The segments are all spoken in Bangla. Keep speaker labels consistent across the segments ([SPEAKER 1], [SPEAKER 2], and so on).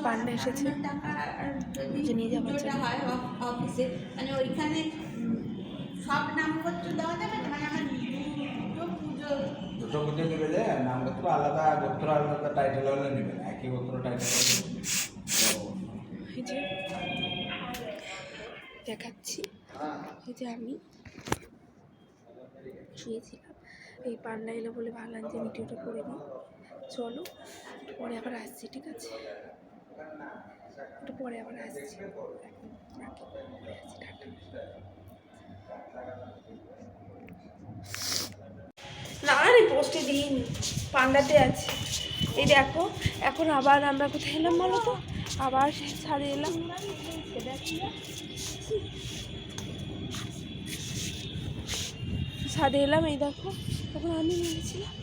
[SPEAKER 1] পান্ডা এসেছে নিয়ে যাবার জন্য।
[SPEAKER 2] অফিসে মানে ওইখানে সব নামপত্র দেওয়া যাবে, মানে আমার
[SPEAKER 3] দুটো পুজো নেবে যে নামপত্র আলাদা, গোত্র আলাদা, টাইটেল হলে নেবে না, একই গোত্র টাইটেল
[SPEAKER 1] এই যে দেখাচ্ছি, এই যে আমি শুয়েছিলাম, এই পান্ডা এলো বলে ভাবলাম যে ভিডিওটা করে দিই। চলো পরে আবার আসছি, ঠিক আছে? একটু পরে আবার আসছি, না রে পোস্টে দিন পান্ডাতে আছে। এই দেখো এখন আবার আমরা কোথায় এলাম বলো তো, আবার ছাদে এলাম। ছাদে এলাম, এই দেখো তখন আমি নিয়েছিলাম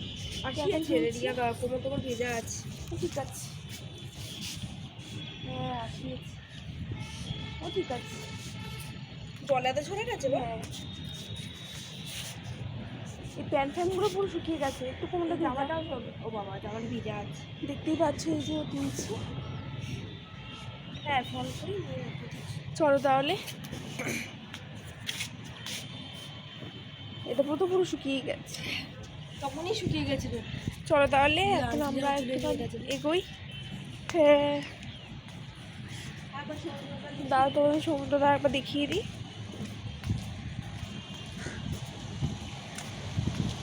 [SPEAKER 1] ছেড়ে দিয়া কোমর তোমার ভেজা আছে, ঠিক আছে? হ্যাঁ আসিয়েছি, ও ঠিক আছে, জলাতে ঝরে গেছে। হ্যাঁ এই প্যান্ট ফ্যানগুলো পুরো শুকিয়ে গেছে, একটু কোমরটা জামাটাও, ও বাবা জামাটা ভিজা আছে, দেখতেই পাচ্ছ এই যে ও তুলছে। হ্যাঁ ফোন করি, চলো তাহলে। এটা পুরো শুকিয়ে গেছে, তখনই শুকিয়ে গেছিল। চলো তাহলে এখন আমরা এগোই। হ্যাঁ দাঁড়া, তোমাদের সমুদ্রটা একবার দেখিয়ে দিই।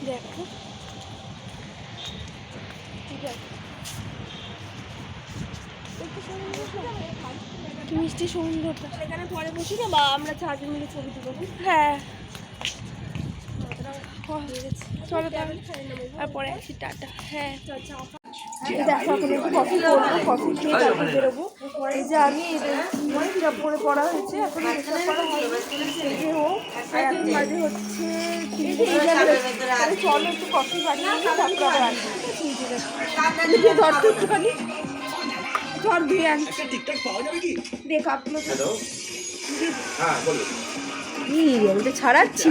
[SPEAKER 1] দেখো ঠিক আছে, মিষ্টি সমুদ্রটা এখানে পরে বসি না, বা আমরা চারজন মিলে ছবি তুলব। হ্যাঁ চলো তাহলে, তারপরে আসি, টাটা। হ্যাঁ দেখো এখন একটু কফি করবো, কফি খেয়ে তারপর বেরোবো। এই যে আমি হিজাব পরে পড়া হয়েছে, এখন এখন বাজে হচ্ছে চলো একটু কফি বানিয়ে তারপর আবার আসি। ধর তো একটুখানি, ধর ধুয়ে আনছি দেখ আপনি ছাড়াচ্ছি।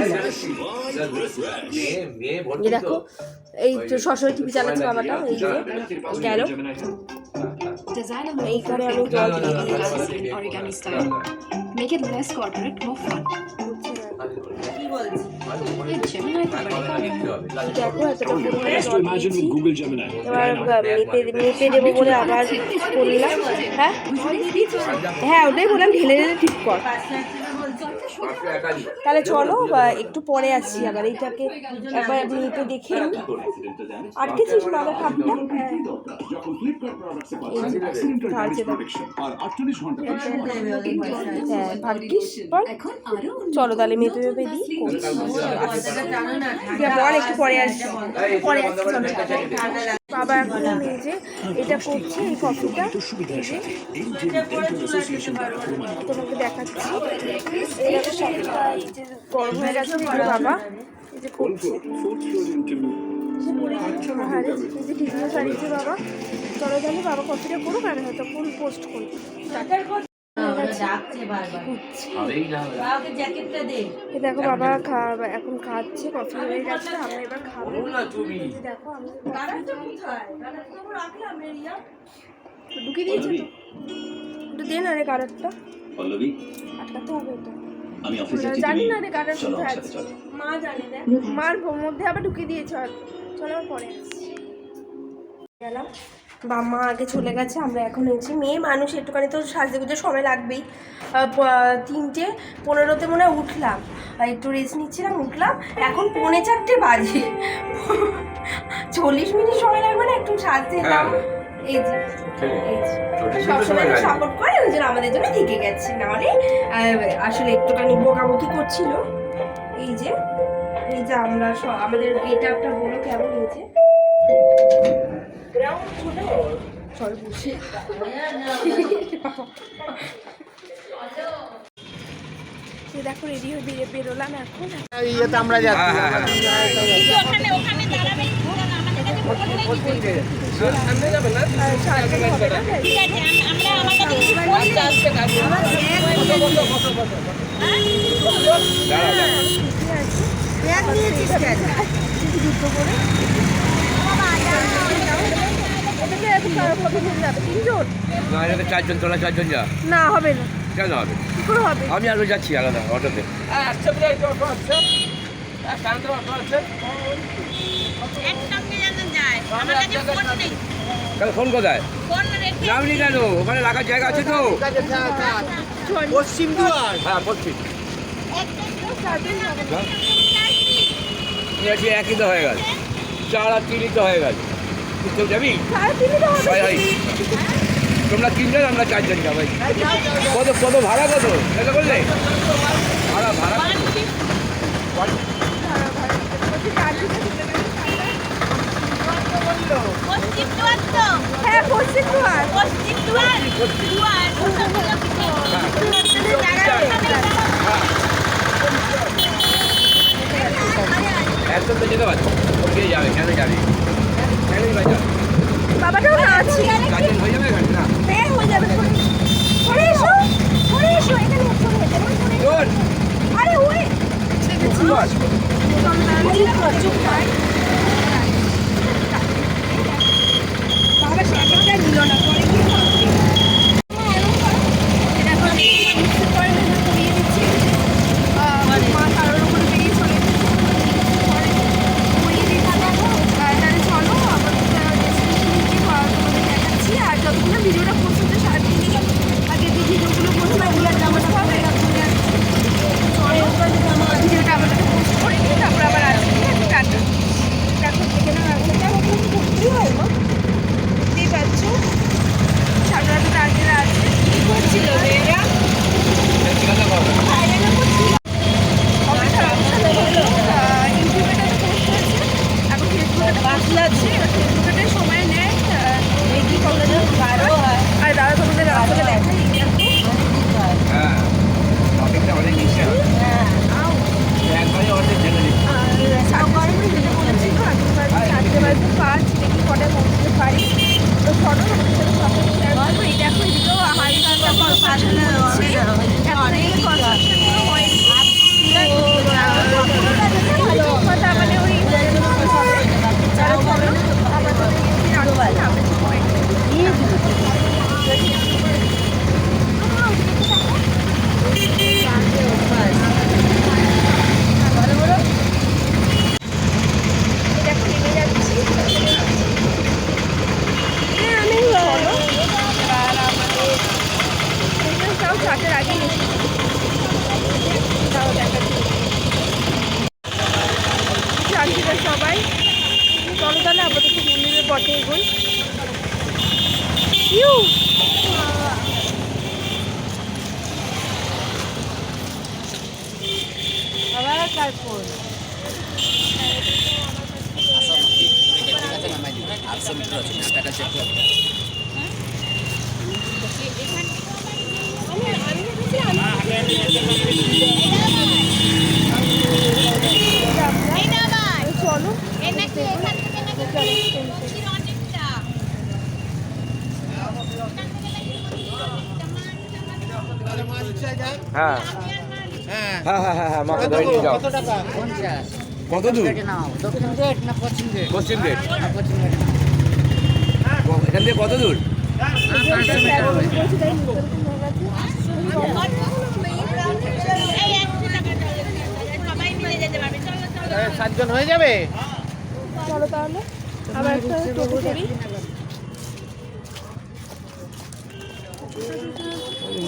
[SPEAKER 1] দেখো এই তো সরাসরি টিভি চালাচ্ছে বাবাটা, এই যে গেল এইখানে আমি জল এবার মেপে দেবো বলে আবার করলাম। হ্যাঁ হ্যাঁ ওটাই বললাম, ঢেলে ঢেলে ঠিক কর। তাহলে চলো একটু পরে আসছি, আবার এইটাকে একবার মেপে দেখে আটকেছিস বাবা কাপটা। হ্যাঁ ভাগ্যিস বল। চলো তাহলে মেপে মেপে দিই, বল একটু পরে আসছি, পরে আসছি চলো। বাবা এখন এই যে এটা করছে, এই কফিটা তোমাকে দেখাচ্ছি। এই যে গরম হয়ে গেছে বাবা, এই যে করছে, টিভিও চালিয়েছে বাবা। চলো তাহলে বাবা কফিটা করুক, আর হয়তো কোন পোস্ট করবো। দেখো বাবা এখন খাচ্ছে, কফি হয়ে গেছে, আমরা এবার খাবো। দেখো আমি ঢুকিয়ে দিয়েছি তো, একটু দে না রে কার্ডটা, আটকাতে হবে তো, জানি না রে কার্ডের কোথায় আছে, মা জানে না, মার মধ্যে আবার ঢুকিয়ে দিয়েছে হয়তো। চলো পরে গেলাম, মা আগে চলে গেছে, আমরা এখন হয়েছি মেয়ে মানুষ, একটুখানি তো সাজতে গুজতে সময় লাগবেই। 3:15 মনে হয় উঠলাম, একটু রেস্ট নিচ্ছিলাম, উঠলাম, এখন 3:45 বাজে, 40 মিনিট সময় লাগবে না একটু সাজতে এলাম। এই যে সবসময় সাপোর্ট করে, ওই জন্য আমাদের জন্য থেকে গেছে, নাহলে আসলে একটুখানি বকাবকি করছিল। এই যে আমরা আমাদের গেট আপটা বলো কেমন হয়েছে। চল বসে দেখো রেডি হয়ে বেরোলাম এখন।
[SPEAKER 3] ইয়েতে আমরা যাচ্ছি,
[SPEAKER 1] কতজন যাবে? 3 জন?
[SPEAKER 4] না এটাতে 4 জন, তোরা 4 জন যা।
[SPEAKER 1] না হবে না।
[SPEAKER 4] কেন হবে?
[SPEAKER 1] কি করে হবে?
[SPEAKER 4] আমি আরও যাচ্ছি আলাদা অটোতে।
[SPEAKER 2] একসঙ্গে যেন যায়। আমার কাছে ফোন নেই।
[SPEAKER 4] তাহলে ফোন কোথায়?
[SPEAKER 2] ফোন রেখে
[SPEAKER 4] নামনি কেন? ওখানে রাখার জায়গা আছে তো?
[SPEAKER 3] পশ্চিম দুয়ার।
[SPEAKER 4] হ্যাঁ পড়ছি। একই তো হয়ে গেল, 4 আর 3 তো হয়ে গেল। তুই যাবি? ভাই ভাই তোমরা 3 জন, আমরা 4 জন যাবো। কত কত ভাড়া কত এটা বললে? ভাড়া ভাড়া
[SPEAKER 2] পশ্চিম দুয়ার তো।
[SPEAKER 1] হ্যাঁ পশ্চিম দুয়ার।
[SPEAKER 2] পশ্চিম দুয়ার। দুয়ার। ওখানে
[SPEAKER 4] একদম তো যেতে পারছো। ওকে যাবে, কেন যাবি? কেন যাবে?
[SPEAKER 1] বাবাটাও না আছে।
[SPEAKER 4] 4 জন হয়ে যাবে এখানে না?
[SPEAKER 1] হ্যাঁ হয়ে যাবে। সরে এসো, সরে এসো, এখানে সরে এসো।
[SPEAKER 4] চল
[SPEAKER 1] আরে ওই
[SPEAKER 4] চল।
[SPEAKER 1] বাবা স্যাকেটটা নিল না, পরে কি হবে? এটা এখন মিক্সি করে করিয়ে দিচ্ছি। মা কারোর উপরে বেরিয়ে চলে এসেছে। পরে করিয়ে দিই তাহলে চলো আবার তোমাদের দেখাচ্ছি। আর যতক্ষণ ভিডিওটা পোস্ট হচ্ছে সারাদিন আগে যে ভিডিওগুলো পোস্ট হয় ওগুলো নামাতে হবে। চলো ভিডিওটা আবার পোস্ট করে দিই, তারপর আবার আসছি। টাটা। দেখো এখানে রাখতে ভর্তি হয় না, বুঝতেই পারছো সামনে একটা টার্গেট আছে। কি করছিল মেয়েরা? ফেসবুকে সময় নেয় আর দাদা তোমাদের রাস্তাটা দেখাই।
[SPEAKER 4] হ্যাঁ শপিংটা অনেক নিচে একবারে অর্ধেক জেনে নিচ্ছি।
[SPEAKER 1] পাঁচ দেখি কটা পৌঁছতে পারি। তো চলো তোমাদের সাথে সবাই শেয়ার করবো। এই দেখো এদিকেও হালকা হালকা কনস্ট্রাকশন হচ্ছে। এখন এই কনস্ট্রাকশনগুলো হয়নি। কথা মানে ওই যারা চলো আমরা তো দেখো নেমে যাচ্ছি। আমি চলো আর আমাদের তাও 4টার আগে এসেছি। তাও দেখাচ্ছি চাষিরা সবাই। চলো তাহলে আপাতত মন্দিরের পথে এগোই। আবার তারপর
[SPEAKER 2] এই না ভাই।
[SPEAKER 1] চলো
[SPEAKER 2] এই নাকি এখান থেকে নাকি মন্দির অনেকটা।
[SPEAKER 4] হ্যাঁ হ্যাঁ হ্যাঁ হ্যাঁ হ্যাঁ মাকে ধরে নিয়ে যাও। কত দূর? পশ্চিম গেট। এখান থেকে কত দূর?
[SPEAKER 2] এই 100 টাকা সবাই মিলে যেতে পারবে। চলো চলো।
[SPEAKER 3] 7 জন হয়ে যাবে।
[SPEAKER 1] চলো তাহলে আবার একটা টোটো করি।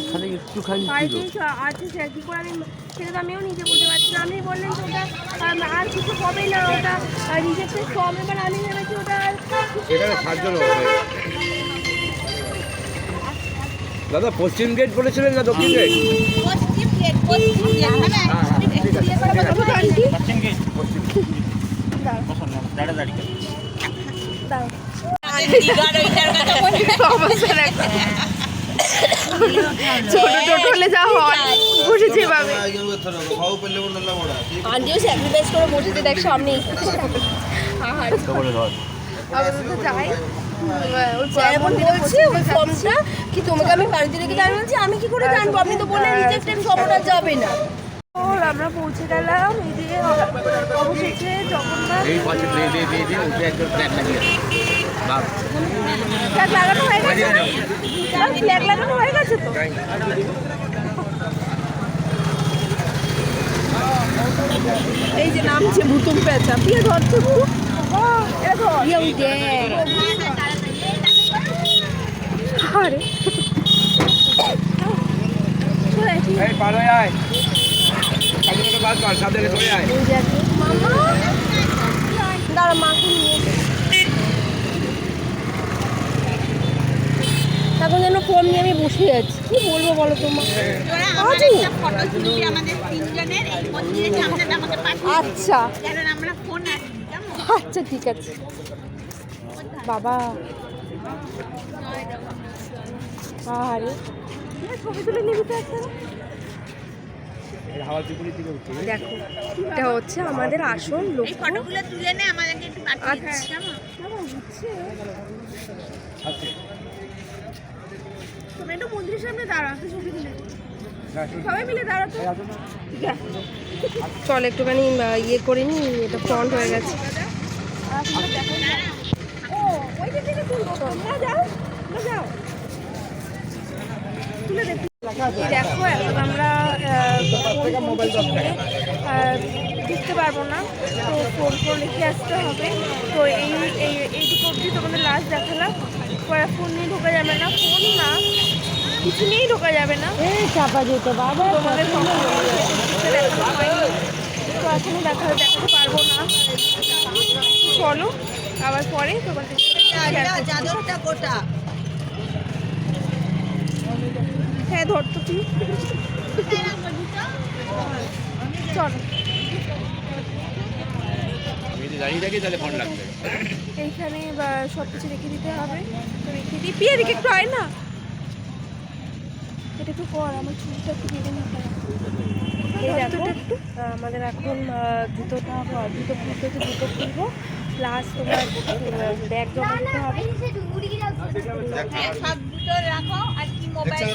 [SPEAKER 4] এখানে একটুখানি
[SPEAKER 1] বাড়িতে আছে স্যার, কী করে আমি সেটা তো আমিও নিজে বুঝতে পারছি না। আপনি বললেন যে ওটা আর কিছু হবে না, ওটা রিজেক্টেড ফর্ম। এবার আমি ভেবেছি ওটা আর
[SPEAKER 4] এখানে 7 জন হবে। দাদা পশ্চিম গেট বলেছিলেন না দক্ষিণ গেট?
[SPEAKER 2] পশ্চিম গেট। পশ্চিম গেট
[SPEAKER 1] ছোট টোটোলে যা হয় বসেছে এভাবে। আন্টিও স্যাক্রিফাইস করে বসেছে, দেখ সামনেই। আপাতত যাই। স্যার এখন বলছে ওই ফর্মটা কি তোমাকে আমি বাড়িতে রেখে দেয়। আমি বলছি আমি কি করে জানবো, আপনি তো বললেন রিজেক্টেড ফর্মটা যাবে না। আমরা পৌঁছে গেলাম। এই যে অবশেষে জগন্নাথ
[SPEAKER 4] এই পাশে দিয়ে উঠে একজন ফ্ল্যাট লাগিয়ে
[SPEAKER 1] ফ্ল্যাগ লাগানো হয়ে গেছে না? ফ্ল্যাগ লাগানো হয়ে গেছে তো। এই যে নামছে ভুতুম পেঁচা, পিয়ে ধরছে একটু। ইয়ে ওই দেখ। আরে
[SPEAKER 4] এই পার হয়ে আয়, কাজুকে বাদ কর, সাবধানে ধরে আয়।
[SPEAKER 1] এই যে আছে। মামা দাঁড়া, মাকে নিয়ে এখন যেন ফোন নিয়ে আমি বসে আছি, কি বলবো বলো তোমার।
[SPEAKER 2] তোরা আমার একটা ফটো তুলবি আমাদের তিনজনের, এই মন্দিরের সামনেটা আমাকে পাঠিয়ে দিবি।
[SPEAKER 1] আচ্ছা
[SPEAKER 2] কারণ আমরা ফোন আসি, কেমন?
[SPEAKER 1] আচ্ছা ঠিক আছে বাবা। আরে ছবি তুলে নিবি তো একটা।
[SPEAKER 4] হাওয়ার বিপরীত দিকে উঠছে।
[SPEAKER 1] দেখো এটা হচ্ছে আমাদের আসল লোক।
[SPEAKER 2] এই ফটোগুলো তুলে নে, আমাদেরকে একটু পাঠিয়ে দিবি,
[SPEAKER 1] আচ্ছা।
[SPEAKER 2] কেমন?
[SPEAKER 4] আচ্ছা
[SPEAKER 1] তুমি একটু মন্দিরের সামনে দাঁড়া, ছবি তুলে
[SPEAKER 4] হ্যাঁ, শুনুন।
[SPEAKER 1] সবাই মিলে দাঁড়াতো।
[SPEAKER 4] এই আসো না।
[SPEAKER 1] চল একটুখানি ইয়ে করে নি, এটা ফ্রন্ট হয়ে গেছে। ও ওই দিক থেকে তুলবো, তোমরা যাও, তোমরা যাও, তুলে দেখি। দেখো এখন আমরা দেখতে পারবো না, তো ফোন ফোন লিখে আসতে হবে। তো এইটুকু অবধি তোমাদের লাস্ট দেখালাম। পরে ফোন নিয়ে ঢোকা যাবে না, ফোন না কিছু নিয়েই ঢোকা যাবে না, চাপা যেত বাবা। তোমাদের দেখানো হয়নি, তো এখনো দেখাতে পারবো না। চলো আবার পরে তোমাদের
[SPEAKER 2] চাদরটা গোটা।
[SPEAKER 1] হ্যাঁ ধরতো তুমি, চলো।
[SPEAKER 4] আমি যদি দাঁড়িয়ে থাকি তাহলে ফোন লাগবে।
[SPEAKER 1] এইখানে সব কিছু রেখে দিতে হবে, তো রেখে দিই। পিয়ে দিকে একটু আয় না, এটা একটু কর, আমার চুলটা একটু বেঁধে নিতে হবে। এই দেখো আমাদের এখন জুতো খুলতে হচ্ছে, জুতো খুলবো, প্লাস তোমার ব্যাগ জমা দিতে হবে।
[SPEAKER 2] হ্যাঁ, সব দুটো রাখো। আর কি মোবাইল,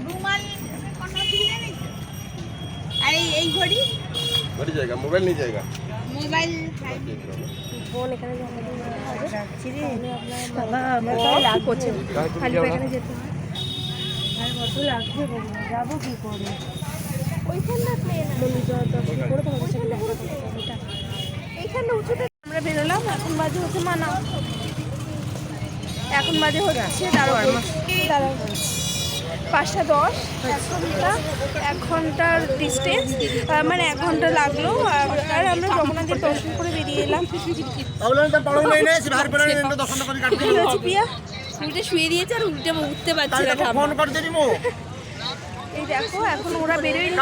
[SPEAKER 2] রুমাল কোনো অসুবিধা নেই তো? আর এই ঘড়ি,
[SPEAKER 3] ঘড়ি জায়গা, মোবাইল নিয়ে জায়গা।
[SPEAKER 2] মোবাইল
[SPEAKER 1] ফোন এখানে জমা দিয়ে দিতে হবে। বাবা আমার তো লাগছে, খালি এখানে যেতে হয়। আর কত লাগবে যাবো কি করে? ওইখানটা মন্দির দর্শন করে তোমাদের সাথে দেখা করতে হবে। এইখানটা উঁচুতে আমরা বেরোলাম, এখন বাজে হচ্ছে মানা, এখন বাজে হচ্ছে দাঁড়াও 5:10, 1 ঘন্টার ডিস্টেন্স, মানে 1 ঘন্টা লাগলো। আর আমরা জগন্নাথের দর্শন করে বেরিয়ে এলাম। পিয়া উল্টে শুয়ে দিয়েছে আর উঠতে পারছে না। এই দেখো এখন ওরা বেরোয় নি,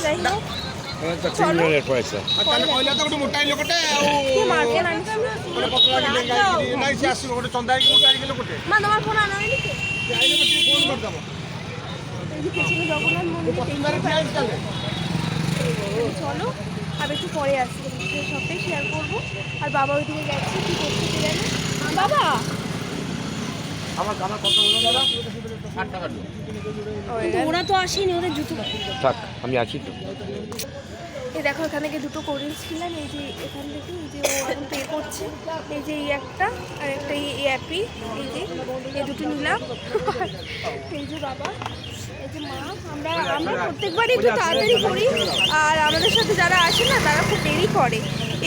[SPEAKER 1] যাই হোক চলো। মার্কেট আনছি মা, তোমার ফোন আনা হয়নি তো? এই যে পেছনে জগন্নাথ মন্দির, চলো আর একটু পরে আসছি, সবটাই শেয়ার করবো। আর বাবা ওইদিকে গেছে, কি করতে কে জানে। বাবা ওরা তো আসেনি, ওদের জুতো
[SPEAKER 4] থাক, আমি আছি তো।
[SPEAKER 1] এই দেখো এখান থেকে দুটো কোল্ড ড্রিঙ্কস ছিলাম, এই যে এখান থেকে, এই যে ও এখন পে করছে। এই যে এই একটা আর একটা এই অ্যাপি, এই যে এই দুটো নিলাম। এই যে বাবা, এই যে মা, আমরা প্রত্যেকবারই একটু তাড়াতাড়ি করি, আর আমাদের সাথে যারা আসে না তারা খুব দেরি করে,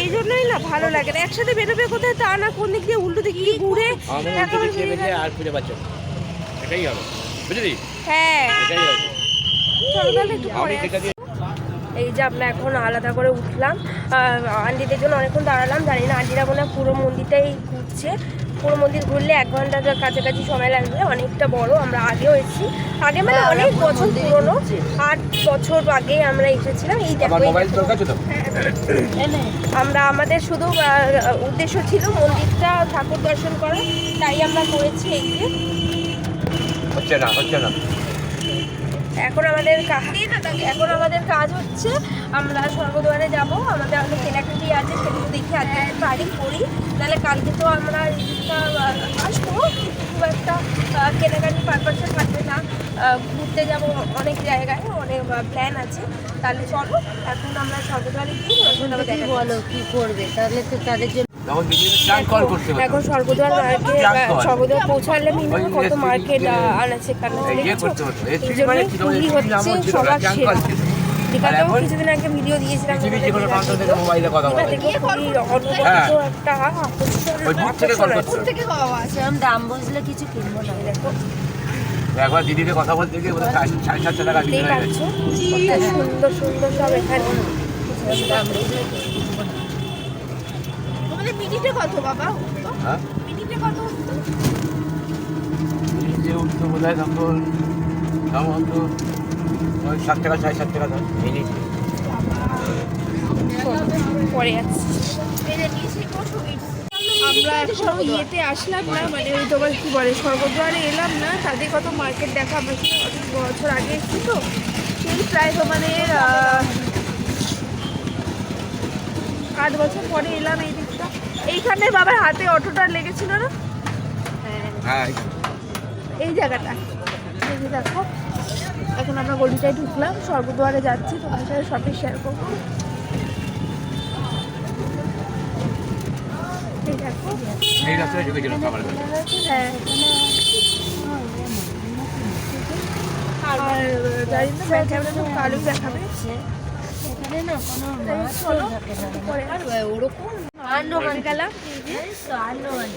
[SPEAKER 1] এই জন্যই না ভালো লাগে না। একসাথে বেরোবে কোথায় তা না, কোন দিক দিয়ে উল্টো দিকে গিয়ে ঘুরে
[SPEAKER 4] আর ফিরে পাচ্ছ, এটাই হবে বুঝলি?
[SPEAKER 1] হ্যাঁ
[SPEAKER 4] এটাই হবে।
[SPEAKER 1] চলো তাহলে একটু পরে আসি। এই যে আমরা এখন আলাদা করে উঠলাম, আন্টিদের জন্য অনেকক্ষণ দাঁড়ালাম, জানি না আন্টিরা মনে হয় পুরো মন্দিরটাই ঘুরছে। পুরো মন্দির ঘুরলে 1 ঘন্টার কাছাকাছি সময় লাগবে, অনেকটা বড়। আমরা আগেও এসেছি, আগে মানে অনেক বছর পুরনো, 8 বছর আগে আমরা এসেছিলাম। এই দেখো আমরা আমাদের শুধু উদ্দেশ্য ছিল মন্দিরটা ঠাকুর দর্শন করা, তাই আমরা করেছি। এই যে
[SPEAKER 4] হচ্ছে না
[SPEAKER 1] এখন আমাদের কাজ হচ্ছে, আমরা স্বর্গদ্বারে যাব, আমাদের অনেক কেনাকাটি আছে, সেগুলো দেখি আজকে বাড়ি করি, নাহলে কালকে তো আমরা এদিকটা আসবো, খুব একটা কেনাকাটি পারপাসে থাকবে না, ঘুরতে যাব অনেক জায়গায়, অনেক প্ল্যান আছে। তাহলে চলো এখন আমরা স্বর্গদ্বারে গিয়ে
[SPEAKER 5] বলো কি করবে তাহলে তো তাদের জন্য
[SPEAKER 4] তখন দিদিকে ট্রাঙ্ক কল করতে হবে।
[SPEAKER 1] এখন স্বর্গদ্বার স্বর্গদ্বার পৌঁছালে মিনিমাম কত মার্কেট আনাচ্ছে কারণ
[SPEAKER 4] করতে হতো
[SPEAKER 1] এই জন্যই পুরী হচ্ছে সবার সেরা। দীঘাতেও কিছুদিন আগে ভিডিও দিয়েছিলাম,
[SPEAKER 4] পৃথিবীর যে কোনো প্রান্ত থেকে মোবাইলে কথা বলা যায়।
[SPEAKER 1] পুরীর অনবদ্য একটা
[SPEAKER 4] ওই দূর থেকে কল করতে হবে।
[SPEAKER 5] সেরকম দাম বুঝলে কিছু কিনবো না।
[SPEAKER 1] দেখো
[SPEAKER 4] একবার দিদিকে কথা বলতে গিয়ে বলে 750 টাকা দিতে
[SPEAKER 1] দেখতেই
[SPEAKER 4] হয়ে
[SPEAKER 1] পাচ্ছ
[SPEAKER 4] গেছে।
[SPEAKER 1] কত সুন্দর সুন্দর সব এখানে।
[SPEAKER 5] দাম বুঝলে কিছু কিনবো না।
[SPEAKER 1] তোমাদের মিনিটে কত বাবা?
[SPEAKER 4] হ্যাঁ
[SPEAKER 1] মিনিটে কত?
[SPEAKER 4] এই যে উঠতে বোধ হয় তখন দাম হতো ওই 7 টাকা 7.5 টাকা দাম মিনিট।
[SPEAKER 1] পরে যাচ্ছি আমরা এখন ইয়েতে আসলাম না, মানে ওই তোমার কি বলে স্বর্গদ্বারে এলাম না, তাদের কত মার্কেট দেখা, আমরা অনেক বছর আগে এসেছি তো, সেই প্রায় তোমাদের 8 বছর পরে এলাম এই দিকটা। এইখানে বাবার হাতে অটোটা লেগেছিল না,
[SPEAKER 4] হ্যাঁ
[SPEAKER 1] এই জায়গাটা এই যে দেখো। এখন আমরা গলিটায় ঢুকলাম, স্বর্গদ্বারে যাচ্ছি, তোমার সাথে সবই শেয়ার করবো। এই দেখো,
[SPEAKER 4] এই রাস্তায় ঢুকেছিলাম খাবার খেতে।
[SPEAKER 1] হ্যাঁ আর জানি না ব্যাক ক্যামেরা তো কালো দেখাবে।
[SPEAKER 5] এখানে না কোনো মাছ
[SPEAKER 1] চলো
[SPEAKER 5] থাকে না।
[SPEAKER 1] পরে
[SPEAKER 5] আর ওরকম
[SPEAKER 1] আন্ডমান গেলাম,
[SPEAKER 5] আন্ডমান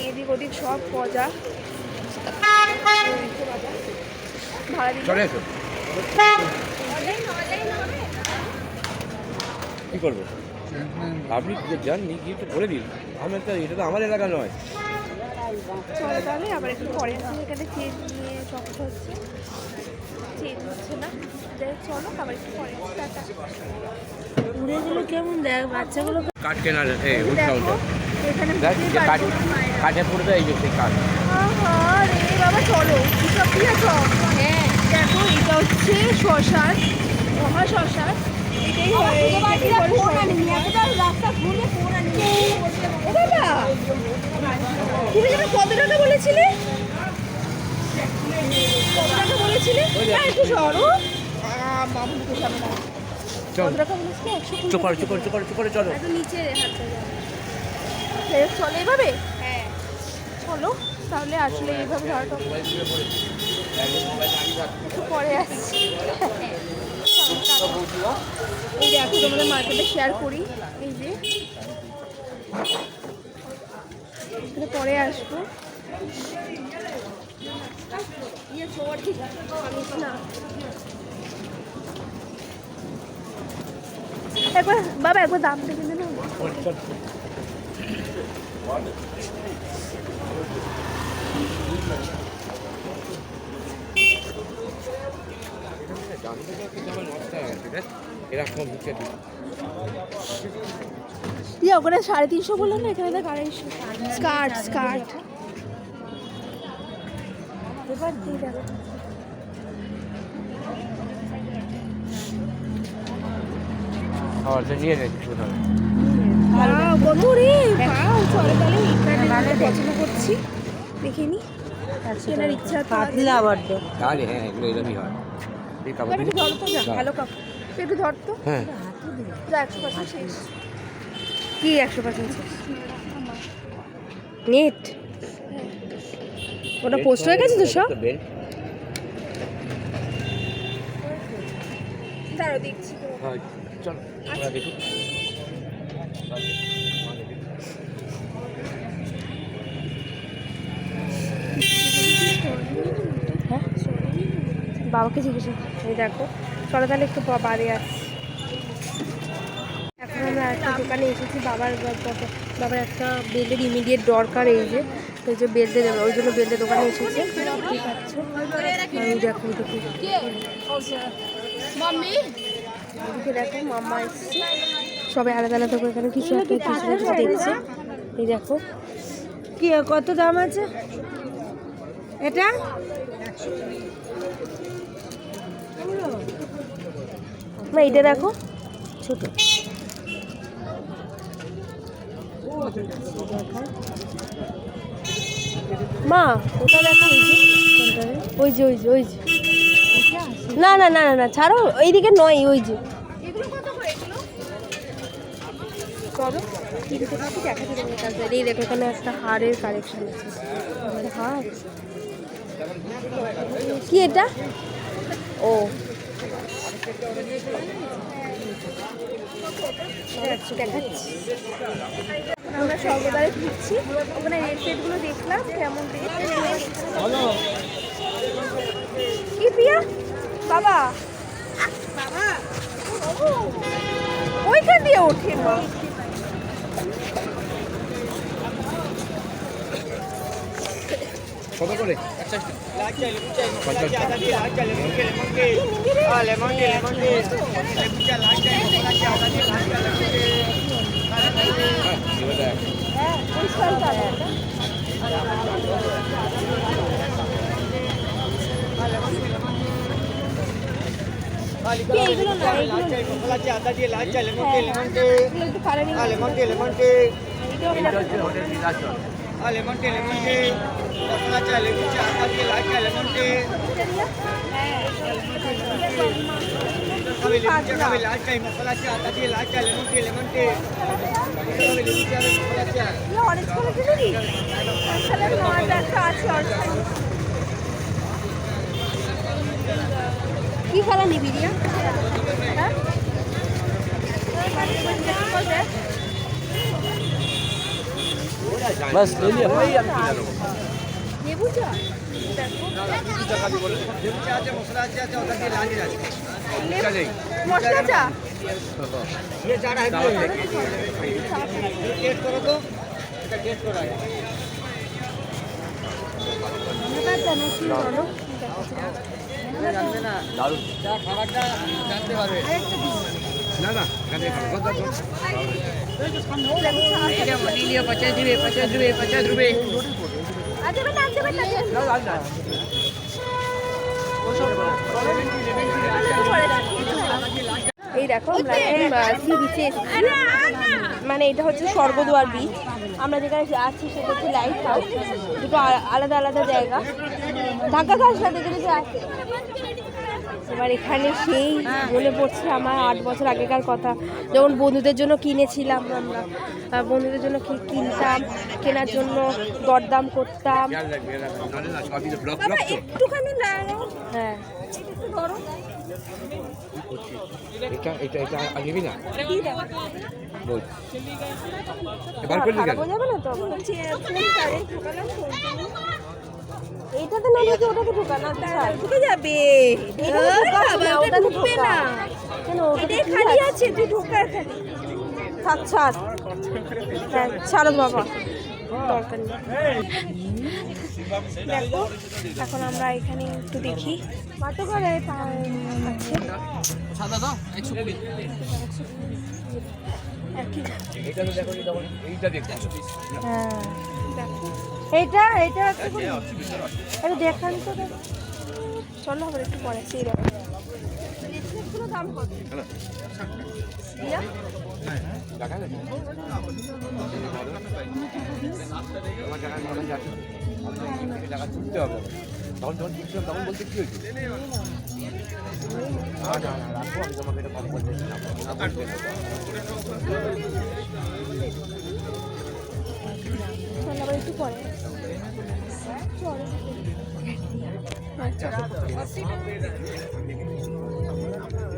[SPEAKER 1] এদিক ওদিক সব পজা ভাড়া দিল।
[SPEAKER 4] চলে এসো। কি করবো আপনি জাননি কি একটু বলে দিন, আমার তো এটা তো আমার এলাকা নয়।
[SPEAKER 1] চলো তাহলে আবার একটু পরে আসি, এখানে চেঞ্জ নিয়ে সমস্যা হচ্ছে, চেঞ্জ হচ্ছে না, যাই হোক চলো আবার একটু পরে আসি, টাটা।
[SPEAKER 5] উড়েগুলো কেমন দেখ বাচ্চাগুলো
[SPEAKER 4] কাঠ কেনার এই উইথ
[SPEAKER 1] দেখো
[SPEAKER 4] কাউন্টার
[SPEAKER 1] এখানে
[SPEAKER 4] দেখ
[SPEAKER 1] বুঝতেই
[SPEAKER 4] যে কাঠ
[SPEAKER 1] পারছো।
[SPEAKER 4] কাঠে পড়বে এই যে সেই কাঠ।
[SPEAKER 1] আহা রে বাবা চলো কিসব দিয়েছ? হ্যাঁ দেখো এটা হচ্ছে শ্মশান, মহাশ্মশান, এটাই হয় রাস্তা ঘুরে তুমি যেন কত টাকা বলেছিলে? কত টাকা বলেছিলে? না একটু সরো মামুনিকে সামনে
[SPEAKER 4] চল
[SPEAKER 1] কত টাকা বলেছিলে? 100
[SPEAKER 4] চুপ করে চলো।
[SPEAKER 1] একটু নিচে হাতটা চলে এইভাবে? হ্যাঁ চলো তাহলে আসলে এইভাবে ধরাটা একটু পরে আসছি। এই দেখো তোমাদের মার্কেটে শেয়ার করি, এই যে এখানে পরে আসবো। না একবার বাবা একবার দাম দেখে নেবে। দিয়ে ওখানে 350 বললাম না, এখানে দেখ 250 স্কার্ট এবার দিয়ে দেখো
[SPEAKER 4] নিয়ে নিয়েছি
[SPEAKER 1] কত রে চলে তাহলে এখানে পছন্দ করছি, দেখে নি কেনার ইচ্ছা তো আছে।
[SPEAKER 5] পাতলা বড্ড
[SPEAKER 4] তাহলে হ্যাঁ এগুলো এরকমই হয়। এই কাপড়
[SPEAKER 1] একটু ধর তো, যা ভালো কাপড়, তুই একটু ধর তো,
[SPEAKER 4] হ্যাঁ
[SPEAKER 1] যা 100% শেষ। কি 100% শেষ? নেট ওটা পোস্ট হয়ে গেছে তো সব?
[SPEAKER 4] বেল্ট
[SPEAKER 1] দাঁড়াও দেখছি তো।
[SPEAKER 4] হ্যাঁ চলো আমরা দেখি।
[SPEAKER 1] হ্যাঁ বাবাকে জিজ্ঞেস, এই দেখো চলো তাহলে একটু বাড়ি আসছি। এখন আমরা একটা দোকানে এসেছি, বাবার একটা বেল্টের ইমিডিয়েট দরকার, এই যে বেল্টে দেবে, ওই জন্য বেল্টের দোকানে এসেছে, ঠিক পাচ্ছ। এই দেখো এদিকে দেখো মাম্মা এসছে, সবাই আলাদা আলাদা করে এখানে কিছু একটা দেখছে। এই দেখো
[SPEAKER 5] কি কত দাম আছে এটা? না এইটা দেখো ছোট মা ওটা দেখো ওই যে ওই যে ওই যে না না না না ছাড়ো এইদিকে নয় ওই যে এই দেখো এখানে একটা হারের কালেকশন আছে হার কি এটা ও দেখাচ্ছি আমরা সর্বদারে ঘুরছি ওখানে রেড সেটগুলো দেখলাম কেমন দেখতে কি প্রিয়া বাবা বাবা ওইখান দিয়ে ওঠে মা
[SPEAKER 4] কত করে
[SPEAKER 5] এইগুলো না এইগুলো একটু কালারিং কি খেলা নিবি রিয়া হ্যাঁ
[SPEAKER 4] बस ले लिया भाई हम
[SPEAKER 5] নেবু চা মশলা চা
[SPEAKER 4] ना ना
[SPEAKER 5] এই দেখো আমরা সি বিচে এসেছি মানে এটা হচ্ছে স্বর্গদুয়ার বিচ আমরা যেখানে আছি সেটা হচ্ছে লাইট হাউস দুটো আলাদা আলাদা জায়গা ঢাকা খাস না দেখে আছে এবার এখানে সেই মনে পড়ছে আমার 8 বছর আগেকার কথা যখন বন্ধুদের জন্য কিনেছিলাম আমরা বন্ধুদের জন্য কিনতাম কেনার জন্য দরদাম করতাম একটুখানি হ্যাঁ
[SPEAKER 4] এটা এটা এটা আগেবি না বল এবার
[SPEAKER 5] খারাপ হয়ে যাবে না তো এইটাতে না নাকি ওটাকে ঢোকানো আচ্ছা ঢুকে যাবে ওটা ঢুকবে না কেন ওটা খালি আছে তুই ঢোকা খালি থাক ছাড় হ্যাঁ ছাড়ো বাবা দরকার নেই দেখো এখন আমরা এখানে একটু দেখি কত করে আছে
[SPEAKER 4] সাদা দাও 120 এটা তো দেখো এইটা দেখো
[SPEAKER 5] হ্যাঁ দেখো এইটা এইটা আরে দেখান তো চলো আবার একটু পরে সেই দেখো পুরো দাম কত দিয়া
[SPEAKER 4] দেখা যায় তোমার জায়গা মনে যাচ্ছে জায়গা ছুটতে হবে তখন যখন ছুটছিলাম তখন বলতে কি হয়েছে না না না রাখবো আমি তোমাকে এটা কল করতে
[SPEAKER 5] চলো আবার একটু পরে চলো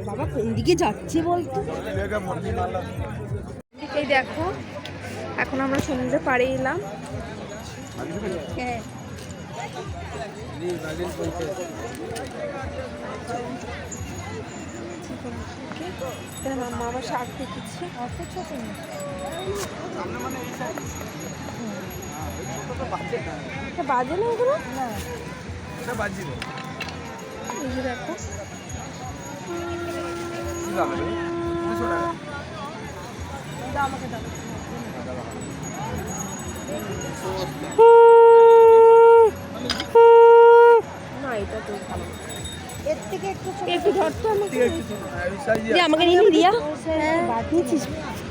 [SPEAKER 5] বাবা কোন দিকে যাচ্ছে বলতো এই দেখো এখন আমরা সমুদ্রে পাড়ে এলাম হ্যাঁ মামা আমার শাক দেখেছি অত ছোট বাজে না ওগুলো না এই যে দেখো আমাকে দাও না এটা তো এর থেকে একটু ধর
[SPEAKER 4] সাইজ
[SPEAKER 5] দিয়ে আমাকে নিয়ে নি রিয়া নিচ্ছিস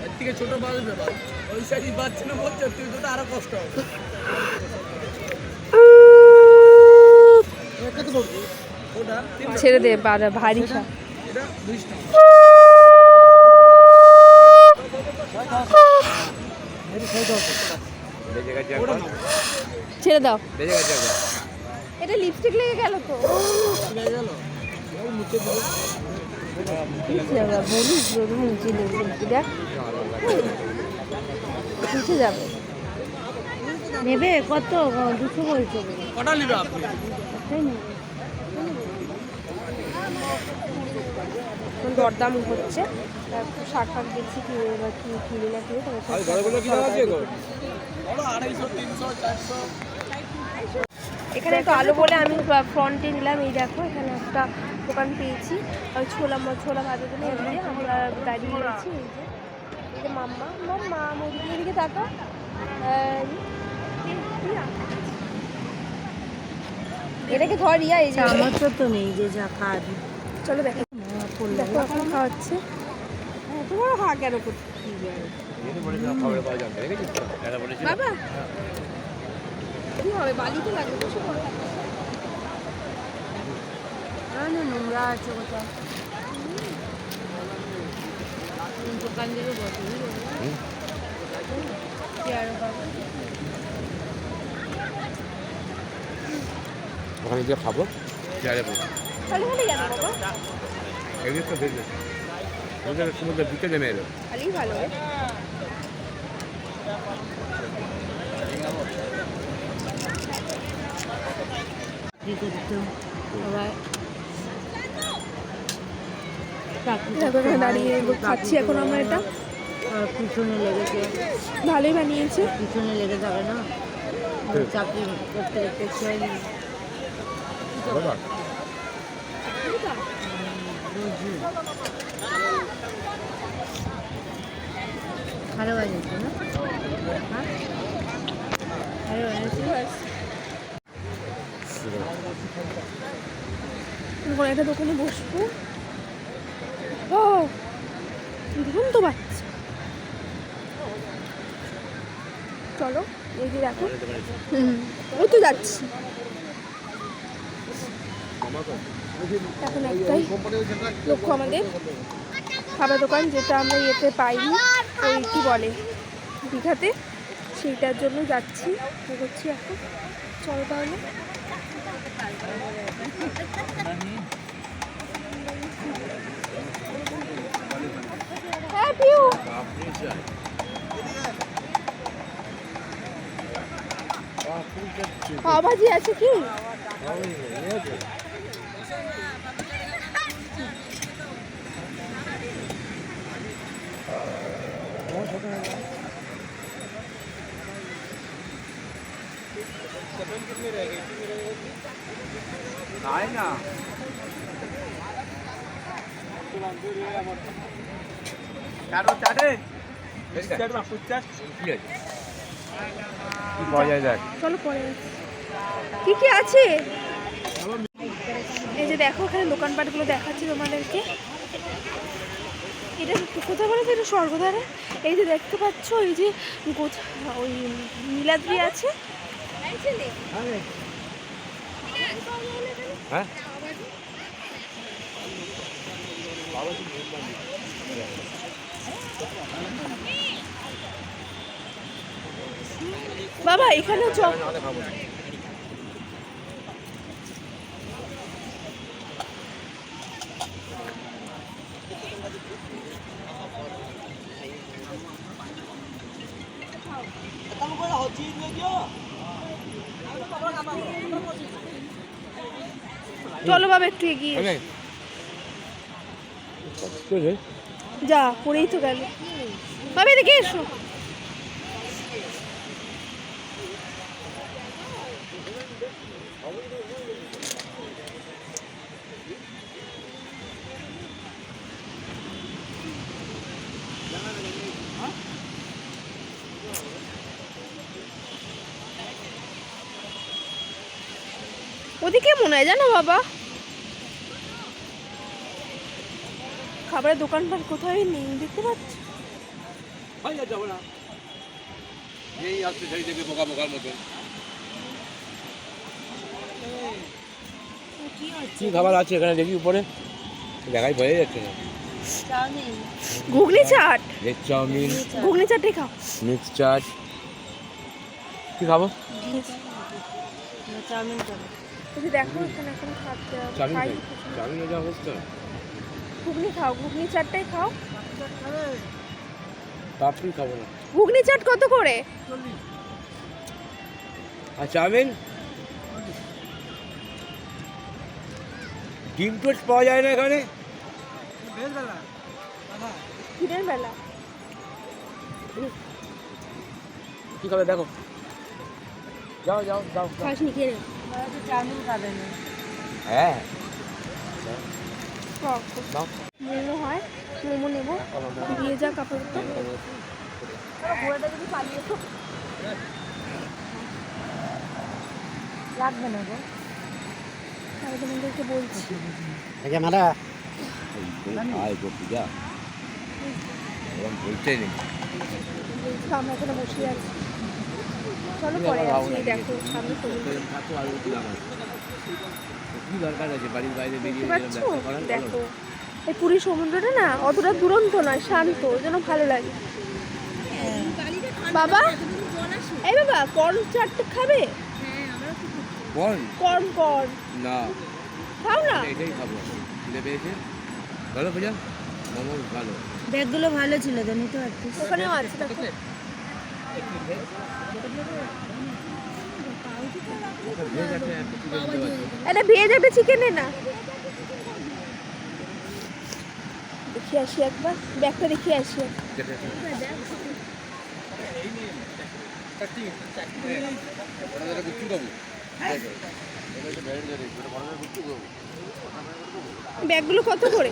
[SPEAKER 4] এর থেকে ছোট মাছ ব্যাপার ওই সাইজ পাচ্ছি না বলছো তুই তো আরো কষ্ট হবে ওটা
[SPEAKER 5] ছেড়ে দে ভারী খা
[SPEAKER 4] এটা 200 টাকা বেজে গেছে এখন
[SPEAKER 5] ছেড়ে দাও
[SPEAKER 4] বেজে গেছে একবার
[SPEAKER 5] এটা লিপস্টিক লেগে গেল তো
[SPEAKER 4] বেজে গেল ওই মুছে দিল
[SPEAKER 5] বলিস যদি নিচে লেগে দেখ নিচে যাবে নেবে কত 200 বলছে
[SPEAKER 4] কটা নিবে আপনি
[SPEAKER 5] তাই না দরদাম হচ্ছে শাক ফাক দেখছি কিনে বা কি কিনে না কিনে
[SPEAKER 4] আর ঘরগুলো কি দাম আছে গো বড় 250 300 400
[SPEAKER 5] এখানে একটু আলো বলে আমি ফ্রন্টে নিলাম এই দেখো এখানে একটা দোকান পেয়েছি আর ছোলা ভাজার জন্য এদিকে আমরা দাঁড়িয়ে রয়েছি এই যে মাম্মা মুরগি এদিকে তাকা এটাকে ধর ইয়া এই যে
[SPEAKER 2] আমার তো নেই যে যা খাবি
[SPEAKER 5] চলো দেখো দেখো এখন খাওয়াচ্ছে তোমার হা কেন করতে
[SPEAKER 4] এনে বলে না খাবার পাওয়া যাবে দেখেছিস তো এটা বলেছি
[SPEAKER 5] বাবা কি হবে বালিতে লাগবে বসে পড়ো
[SPEAKER 2] না নোংরা আছে কোথাও দোকান দিকে বসে
[SPEAKER 4] ওখানে গিয়ে খাবো চেয়ারে বসে
[SPEAKER 5] খালি কেন বাবা
[SPEAKER 4] এগুলো তো ভেজে ওদের সমুদ্রে দিতে নেমে এলো
[SPEAKER 5] খালি ভালো দাঁড়িয়ে খাচ্ছি এখন আমরা এটা
[SPEAKER 2] পিছনে লেগেছে
[SPEAKER 5] ভালোই বানিয়েছে
[SPEAKER 2] পিছনে লেগে যাবে না চাকরি করতে করতে
[SPEAKER 4] বাবা
[SPEAKER 2] ভালো বানিয়েছে না ভালো বানিয়েছে
[SPEAKER 5] এখন একটা দোকানে বসবো ও দেখুন তো বাচ্চা চলো এই যে দেখো ওই তো যাচ্ছি এখন একটাই লক্ষ্য আমাদের খাবার দোকান যেটা আমরা ইয়েতে পাইনি ওই কী বলে দীঘাতে সেইটার জন্য যাচ্ছি করছি এখন চলো তাহলে হ্যাঁ পিউ পাও ভাজি আছে কি
[SPEAKER 4] आए ना चारो चाटे
[SPEAKER 5] চলো পরে কি কি আছে এই যে দেখো এখানে দোকানপাটগুলো দেখাচ্ছি তোমাদেরকে এটা কোথায় বলেছে এটা স্বর্গদ্বারে এই যে দেখতে পাচ্ছ এই যে ওই নীলাদ্রি আছে
[SPEAKER 4] হ্যাঁ
[SPEAKER 5] বাবা এখানে চল চলো বাবা একটু এগিয়ে যা পড়েই তো গেল বাবা এদিকে এসো ওদিকে মনে হয় জানো বাবা খাবারের দোকানপাট কোথায় নেই দেখতে পাচ্ছি।
[SPEAKER 4] ভাই আর যাবো না, এই আসতে সেই দেখে বোকা বোকার মতো। কি খাবার আছে এখানে দেখি উপরে, দেখাই বোঝা যাচ্ছে না।
[SPEAKER 5] ঘুগনি চাট,
[SPEAKER 4] ভেজ চাউমিন,
[SPEAKER 5] ঘুগনি চাটই খাও।
[SPEAKER 4] মিক্স চাট, কি খাবো?
[SPEAKER 5] তুমি দেখো এখানে এখন খাচ্ছে
[SPEAKER 4] চাউমিন
[SPEAKER 5] খাই।
[SPEAKER 4] খাই, চাউমিন যা অবস্থা।
[SPEAKER 5] ঘুগনি খাও, ঘুগনি চাটটাই খাও।
[SPEAKER 4] পাপড়ি খাবো না।
[SPEAKER 5] ঘুগনি চাট কত করে?
[SPEAKER 4] আর চাউমিন, ডিম টোস্ট পাওয়া যায় না এখানে?
[SPEAKER 5] দিনের বেলা
[SPEAKER 4] কি খাবে দেখো, যাও যাও যাও।
[SPEAKER 5] খাসনি খেয়ে নেও।
[SPEAKER 4] হ্যাঁ
[SPEAKER 5] দাও। মোমো হয়, মোমো নেবো, দিয়ে যা কাপড় ঘোড়াটা যদি পালিয়ে তো লাগবে না গো। আমি তোমাদেরকে বলছি
[SPEAKER 4] আয় করতে যা, এরকম বলতে নেই।
[SPEAKER 5] আমরা এখানে বসে আছি, চলো পরে আছি। দেখো সামনে সমুদ্র
[SPEAKER 4] কি দরকার আছে বাড়ির বাইরে বেরিয়ে
[SPEAKER 5] পাচ্ছ, দেখো এই পুরীর সমুদ্রটা না অতটা দুরন্ত নয়, শান্ত, যেন ভালো লাগে। বাবা, এই বাবা কর্ন চাটটা খাবে?
[SPEAKER 4] বল
[SPEAKER 5] কর্ন কর্ন
[SPEAKER 4] না,
[SPEAKER 5] খাও না।
[SPEAKER 4] এটাই খাবো, খিদে পেয়েছে। ভালো পূজা, মোমো ভালো।
[SPEAKER 2] ব্যাগগুলো ভালো ছিল তো, নিতে পারতিস।
[SPEAKER 5] ওখানেও আছে দেখো। এটা ভেজ একটা চিকেন না, দেখি আসি একবার, ব্যাগটা দেখি আসি। ব্যাগগুলো কত করে?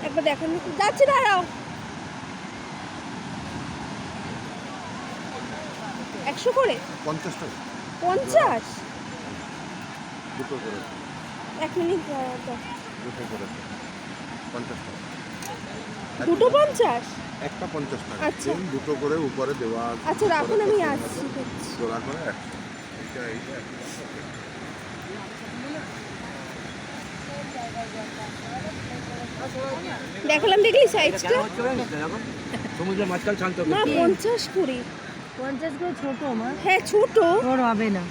[SPEAKER 5] একবার দেখেন, যাচ্ছি, দাঁড়াও। 100 করে?
[SPEAKER 3] 50 টাকা
[SPEAKER 5] 50?
[SPEAKER 3] দুটো করে,
[SPEAKER 5] 1 মিনিট দাও।
[SPEAKER 3] দুটো করে 50 টাকা,
[SPEAKER 5] দুটো 50?
[SPEAKER 3] একটা 50 টাকা।
[SPEAKER 5] আচ্ছা।
[SPEAKER 3] দুটো করে উপরে দেওয়া আছে।
[SPEAKER 5] আচ্ছা রাখুন, আমি আসছি।
[SPEAKER 3] জোড়া করে 100। এইটা
[SPEAKER 5] দেখালাম, দেখলি সাইজটা?
[SPEAKER 4] সমুদ্রের মাঝখান শান্ত
[SPEAKER 5] না 50 কুড়ি।
[SPEAKER 2] 50 করে ছোট আমার,
[SPEAKER 5] হ্যাঁ ছোট।
[SPEAKER 2] বড় হবে না।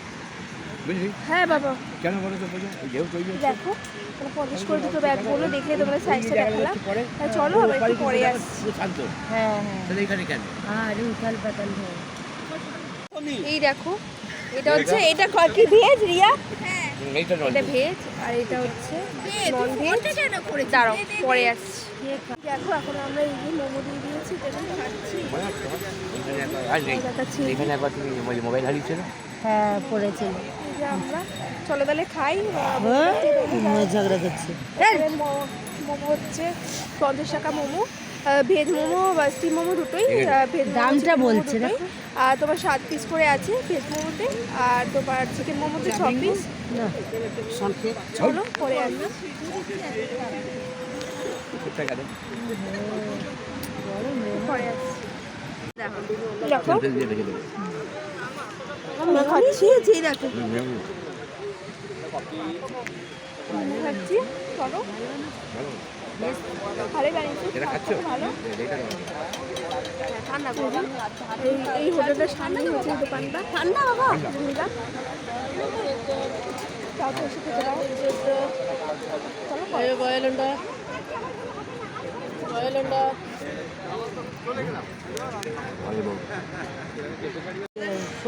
[SPEAKER 4] বুঝলি
[SPEAKER 5] হ্যাঁ বাবা
[SPEAKER 4] কেন বলো তো পূজা, যেও তৈরি
[SPEAKER 5] দেখো, মানে 50 করে দুটো ব্যাগ বললো, দেখলে তোমাদের সাইজটা দেখালাম। হ্যাঁ চলো, আবার একটু পরে আসছি।
[SPEAKER 4] শান্ত,
[SPEAKER 2] হ্যাঁ হ্যাঁ,
[SPEAKER 4] তাহলে এখানে কেন?
[SPEAKER 2] আরে উথাল পাতাল হয়।
[SPEAKER 5] এই দেখো, এটা হচ্ছে, এটা কি ভেজ রিয়া?
[SPEAKER 4] এইটা নয়,
[SPEAKER 5] এটা ভেজ আর এটা হচ্ছে নন ভেজ। দাঁড়াও পরে আসছি। দেখো এখন আমরা এই যে মোমো দিয়ে দিয়েছি, এটা খাচ্ছি। দেখাচ্ছি।
[SPEAKER 4] এখানে একবার তুমি মোবাইল হারিয়েছে না?
[SPEAKER 2] হ্যাঁ পড়েছিল,
[SPEAKER 5] এই যে আমরা, চলো তাহলে খাই।
[SPEAKER 2] ঝগড়া করছে।
[SPEAKER 5] মোমো হচ্ছে 50 টাকা মোমো, ভেজ মোমো বা স্টিম মোমো দুটোই। ভেজ
[SPEAKER 2] দামটা বলছে না।
[SPEAKER 5] আর তোমার 7 পিস করে আছে ভেজ মোমোতে, আর তোমার চিকেন মোমোতে 6 পিস। চলো পরে আসি। পরে আসছি। দেখো আমরা খাচ্ছি, যে দেখো খাচ্ছি। চলো ভালোই বানিয়েছি, ভালো। ঠান্ডা করবো, এই হোটেলটার সামনে হচ্ছে দোকানটা। ঠান্ডা বাবা, নিলাম। তাও তো এসে খেতে দাও। চলো বয়লন্ডা, বয়লন্ডা।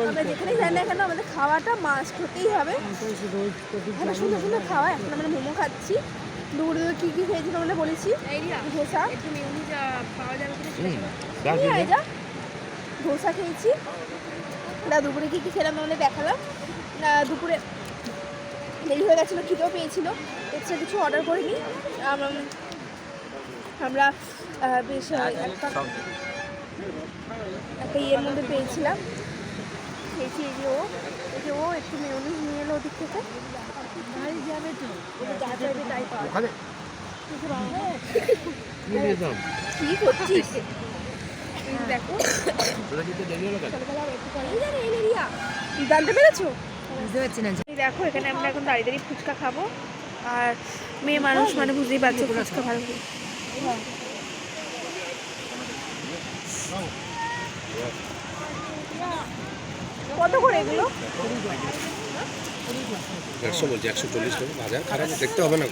[SPEAKER 5] আমরা যেখানেই যাই না কেন, আমাদের খাওয়াটা মাস্ট হতেই হবে। এখানে সুন্দর সুন্দর খাওয়া। এখন আমরা মোমো খাচ্ছি। দুপুরে কী কী খেয়েছি তোমাদের বলেছি। ধোসা, ধোসা খেয়েছি। দুপুরে কী কী খেলাম তোমাদের দেখালাম। দুপুরে দেরি হয়ে গেছিলো, খিদেও পেয়েছিল, এক্সট্রা কিছু অর্ডার করিনি। আমরা বেশ একটা ইয়ের মধ্যে পেয়েছিলাম, খেয়েছি। এই যে ও একটু মেয়োনিজ নিয়ে এলো ওদিক থেকে।
[SPEAKER 4] ওখানে কি দিয়েছিলাম?
[SPEAKER 5] কি করছিস? এই দেখো
[SPEAKER 4] তোরা যেতে দেরি হলো কেন?
[SPEAKER 5] জানতে পেরেছো? এই দেখো এখানে আমরা এখন দাঁড়িয়ে দাঁড়িয়ে ফুচকা খাবো, আর মেয়ে মানুষ মানে বুঝতেই পারছো ফুচকা ভালো লাগে। কত করে এগুলো?
[SPEAKER 6] 100 বলছি, 140 টাকা ভাজা খারাপ দেখতে হবে না,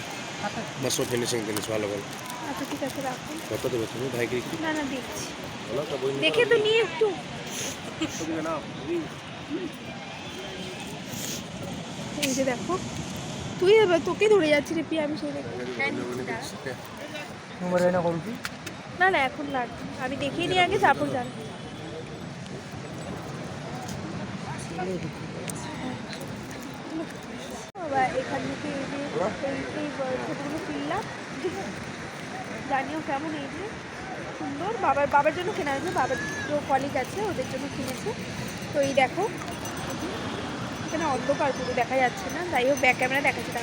[SPEAKER 6] মাত্র ফিনিশিং জিনিস ভালো ভালো।
[SPEAKER 5] আচ্ছা ঠিক আছে রাখুন।
[SPEAKER 6] কত দেবো তুমি ভাইকে?
[SPEAKER 5] না না দেখছি, দেখে তো নিয়ে একটু। এই যে দেখো, তুই তোকে ধরে যাচ্ছি রে পিয়া, আমি সেই দেখি। না না এখন লাগবে, আমি দেখিয়ে নিয়ে আগে তারপর জানি। এখান থেকে এই যে এই ছোটোগুলো কিনলাম, জানিও কেমন, এই যে সুন্দর। বাবার জন্য কেনা হয়েছে, বাবার যে কলিগ আছে ওদের জন্য কিনেছে। তো এই দেখো এখানে অন্ধকার পুরো দেখা যাচ্ছে না, যাই হোক ব্যাক ক্যামেরা দেখাচ্ছে।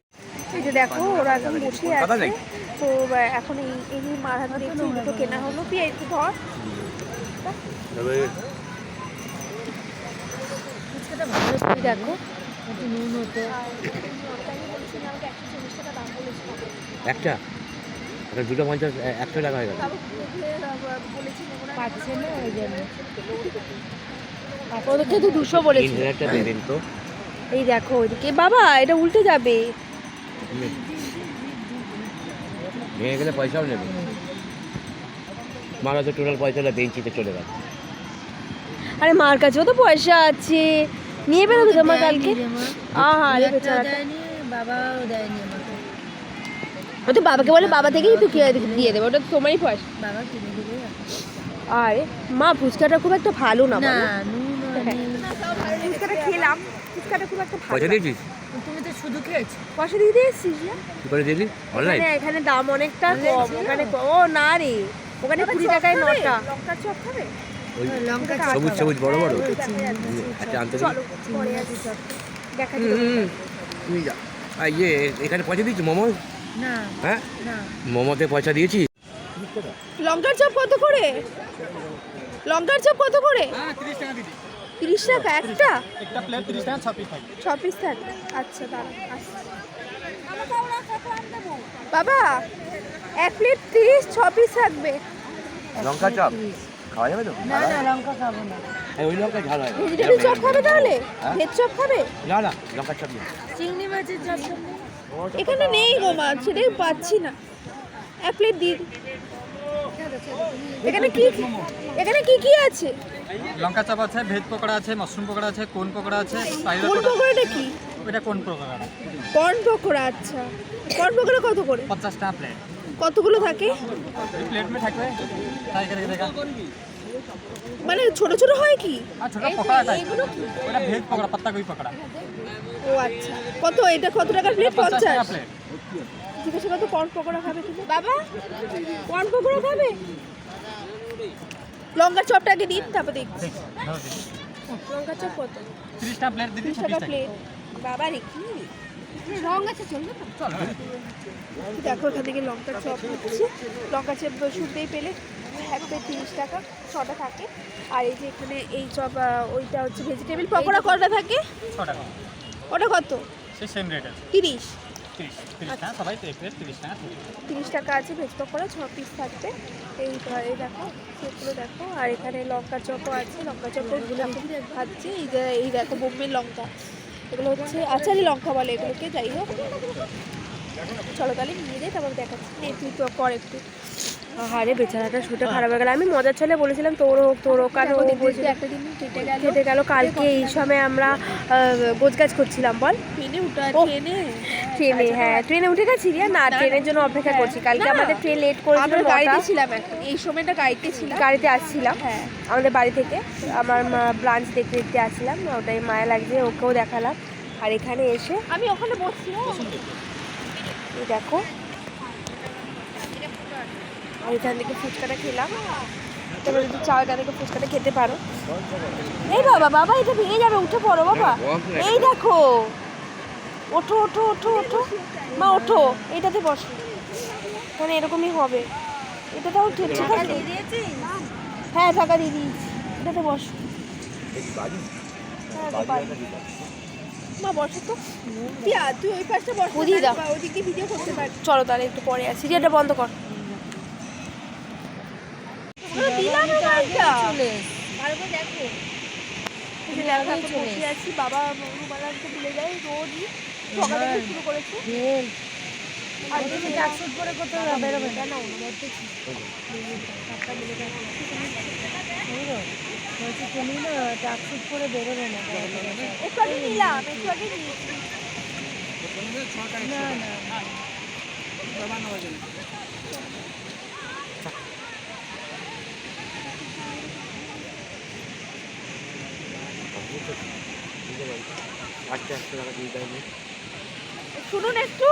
[SPEAKER 5] এই যে দেখো ওরা এখন বসে আছে, তো এখন এই যে মার হাতে দেখছি দুটো কেনা হলো। পিয়া একটু ধর, দেখো
[SPEAKER 4] একটা দুটো 50 100 টাকা হয়ে গেল।
[SPEAKER 5] ওদেরকে তো 200 বলেছি।
[SPEAKER 4] ইন্টারনেটটা দেবেন তো।
[SPEAKER 5] এই দেখো ওইদিকে, বাবা এটা উল্টে যাবে।
[SPEAKER 4] ভেঙে গেলে পয়সাও নেবে। মারা তো টোটাল পয়সাটা বেঞ্চিতে চলে গেল।
[SPEAKER 5] আরে মার কাছেও তো পয়সা আছে, নিয়ে বেরোবে তোমার কালকে। আরে বেচারাটা,
[SPEAKER 2] বাবাও দেয়নি আমাকে,
[SPEAKER 5] ও তো বাবাকে বলে বাবা থেকেই তো দিয়ে দেবে, ওটা তো তোমারই পয়সা।
[SPEAKER 2] বাবা কিনে দিলে।
[SPEAKER 5] আরে মা ফুচকাটা খুব একটা ভালো না,
[SPEAKER 2] না
[SPEAKER 5] ফুচকাটা খেলাম, ফুচকাটা খুব একটা ভালো
[SPEAKER 4] পয়সা
[SPEAKER 5] না।
[SPEAKER 4] দিয়েছিস?
[SPEAKER 2] তুমি তো শুধু খেয়েছো।
[SPEAKER 5] পয়সা দিয়ে দিয়েছিস না?
[SPEAKER 4] কি করে দিলি? অনলাইন?
[SPEAKER 5] এখানে দাম অনেকটা কম, ওখানে ও না রে, ওখানে 20 টাকায় 9টা লঙ্কা চপ খাবে।
[SPEAKER 4] ওই
[SPEAKER 2] লঙ্কা
[SPEAKER 4] সবুজ সবুজ বড় বড় আচ্ছা আনতে
[SPEAKER 5] চলো পরে আসি, দেখা
[SPEAKER 4] তুমি যা। আর ইয়ে এখানে পয়সা দিয়েছি মোমো?
[SPEAKER 2] না
[SPEAKER 4] হ্যাঁ
[SPEAKER 2] না
[SPEAKER 4] মোমোতে পয়সা দিয়েছি।
[SPEAKER 5] লঙ্কার চপ কত করে? লঙ্কার চপ কত করে? 30 টাকা একটা?
[SPEAKER 3] একটা প্লেট 30 টাকা 6 পিস থাকে।
[SPEAKER 5] 6 পিস থাকে? আচ্ছা দাঁড়ান আসছি। বাবা 1 প্লেট 30, 6 পিস থাকবে।
[SPEAKER 4] লঙ্কা চপ খাওয়া যাবে তো?
[SPEAKER 2] না না লঙ্কা খাবো না।
[SPEAKER 4] ওই লঙ্কা ঝাল হয়।
[SPEAKER 5] ভেজিটেবল চপ খাবে তাহলে? ভেজ চপ খাবে?
[SPEAKER 4] না না লঙ্কা চপ নেই।
[SPEAKER 2] চিংড়ি মাছের চপ
[SPEAKER 5] এখানে নেই গো মা, সেটাই পাচ্ছি না। 1 প্লেট দিন। এখানে কি আছে?
[SPEAKER 3] লঙ্কা চাপ আছে, ভেজ পকোড়া আছে, মাশরুম পকোড়া আছে, কোন পকোড়া আছে,
[SPEAKER 5] কোন পকোড়াটা কি?
[SPEAKER 3] এটা কোন পকোড়া?
[SPEAKER 5] কর্ন পকোড়া। আচ্ছা কর্ন পকোড়া কত করে?
[SPEAKER 3] 50 টাকা প্লেট।
[SPEAKER 5] কতগুলো থাকে?
[SPEAKER 3] प्लेट में থাকবে ট্রাই করে দেখা।
[SPEAKER 5] মানে ছোট ছোট হয় কি?
[SPEAKER 3] আর ছোট পকোড়া টাইপ, ওটা ভেজ পকোড়া, পাত্তা গোবি পকোড়া।
[SPEAKER 5] ও আচ্ছা, কত এটা, কত টাকার প্লেট?
[SPEAKER 3] 50 টাকা
[SPEAKER 5] 50।
[SPEAKER 3] প্লেট।
[SPEAKER 5] জিজ্ঞাসা কত কর্ন পকোড়া খাবে তুমি? বাবা কর্ন পকোড়া খাবে? লঙ্কা চপটাকে দিন তারপর দেখছি। লঙ্কা চপ কত?
[SPEAKER 3] 30 টাকা প্লেট দিদি।
[SPEAKER 5] 30 টাকা প্লেট। বাবা রে কি রং আছে, চলবে তো? দেখো এখান থেকে লঙ্কা চপ হচ্ছে, লঙ্কা চপ শুনতেই পেলে 1 প্লেট 30 টাকা, 6টা থাকে। আর এই যে এখানে এই চপ, ওইটা হচ্ছে ভেজিটেবল পকোড়া, কতটা থাকে?
[SPEAKER 3] 6 টাকা।
[SPEAKER 5] ওটা কত?
[SPEAKER 3] সেই সেম রেট আছে।
[SPEAKER 5] 30।
[SPEAKER 3] 30 টাকা সবাই তো এক প্লেট 30 টাকা।
[SPEAKER 5] 30 টাকা আছে ভেজ পকোড়া, 6 পিস থাকবে। এই দেখো সেগুলো দেখো। আর এখানে লঙ্কা চপও আছে, লঙ্কা চপও খাচ্ছে। এই দেখো বোম্বের লঙ্কা, এগুলো হচ্ছে আচারি লঙ্কা বলে এগুলোকে। যাই হোক চলো তাহলে নিয়ে যাই, তারপর দেখাচ্ছি। তুই তো কর একটু। আরে বেচারাটা শুতে খারাপ হয়ে গেল। আমি মজার ছলে বলেছিলাম তোর কারণ একটা দিন কেটে গেল। কালকে এই সময় আমরা গোছগাছ করছিলাম। বল ট্রেনে? হ্যাঁ ট্রেনে উঠে গেছি রিয়া। না ট্রেনের জন্য অপেক্ষা করছি। কালকে আমাদের ট্রেন লেট করেছিল। গাড়িতে ছিলাম, এখন এই সময়টা গাড়িতে আসছিলাম। হ্যাঁ আমাদের বাড়ি থেকে আমার ব্রাঞ্চ দেখতে দেখতে আসছিলাম, ওটাই মায়া লাগছে, ওকেও দেখালাম। আর এখানে এসে আমি ওখানে বসছিলাম, দেখো এখান থেকে ফুচকাটা খেলাম। তোমরা যদি চাও এখান থেকে ফুচকাটা খেতে পারো। এই বাবা এটা ভেঙে যাবে, উঠে পড়ো বাবা। এই দেখো ওঠো ওঠো ওঠো ওঠো মা ওঠো, এটাতে বসো, মানে এরকমই হবে, এটাটাও ঠিক আছে। হ্যাঁ টাকা দিয়ে দিয়েছি, এটাতে বসো। মা বসো তো, তুই ওই পাশটা বস, বুঝিয়ে দাও, ওইদিক দিয়ে ভিডিও করতে পারি। চলো তাহলে একটু পরে আসি, সিরিয়ালটা বন্ধ কর। দিলাম না গাড়িটা, ভালো করে দেখো। বসে আছি, বাবা রুমালাকে ভুলে যায় রোজই, সকালে থেকে শুরু করেছে। আর তুমি ট্যাক্সুট করে কোথাও বেরোবে কেন? তুমি না ট্যাক্সুট করে বেরোবে না, একটু আগে নিলাম, একটু আগে নিয়েছি। না না শুনুন একটু,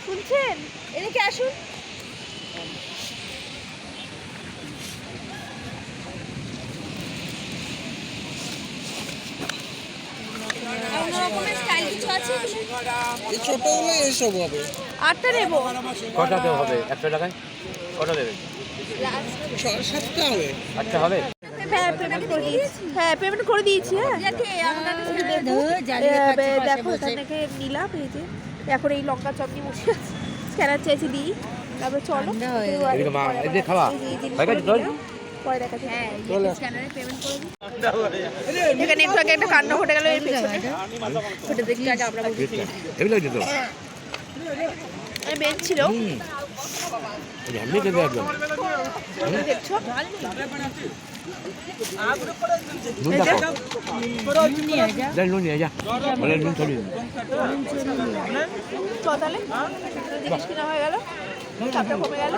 [SPEAKER 5] শুনছেন? এদিকে আসুন।
[SPEAKER 6] ছোটগুলো এইসব হবে।
[SPEAKER 5] 8টা নেবো।
[SPEAKER 4] কটাতে হবে? 100 টাকায় কটা দেবে?
[SPEAKER 6] 7টা হবে।
[SPEAKER 4] আচ্ছা হবে।
[SPEAKER 5] হ্যাঁ পেমেন্ট করে দিয়েছি, হ্যাঁ পেমেন্ট করে দিয়েছি। হ্যাঁ দেখো এখান থেকে নিলাম, এই যে এখন এই লঙ্কা চপনি বসে আছে, স্ক্যানার চাইছি দিই, তারপরে চলো
[SPEAKER 4] এদিকে মা, এদিকে খাওয়া হয়ে গেছে তোর?
[SPEAKER 5] পরে দেখা যাবে। হ্যাঁ স্ক্যানারে পেমেন্ট করে দিই। এখানে একটু আগে একটা কান্না ঘটে গেল এর পেছনে, ওটা দেখতে আগে আমরা বলছি
[SPEAKER 4] হেভি লাগছে তো,
[SPEAKER 5] বেঞ্চ ছিল
[SPEAKER 4] এমনি দেবে একদম।
[SPEAKER 5] দেখছো
[SPEAKER 4] নুন দেখো, নুন নিয়ে যা, বলে নুন ছড়িয়ে
[SPEAKER 5] তাহলে জিনিস কিনা হয়ে গেল, চাপটা কমে গেল।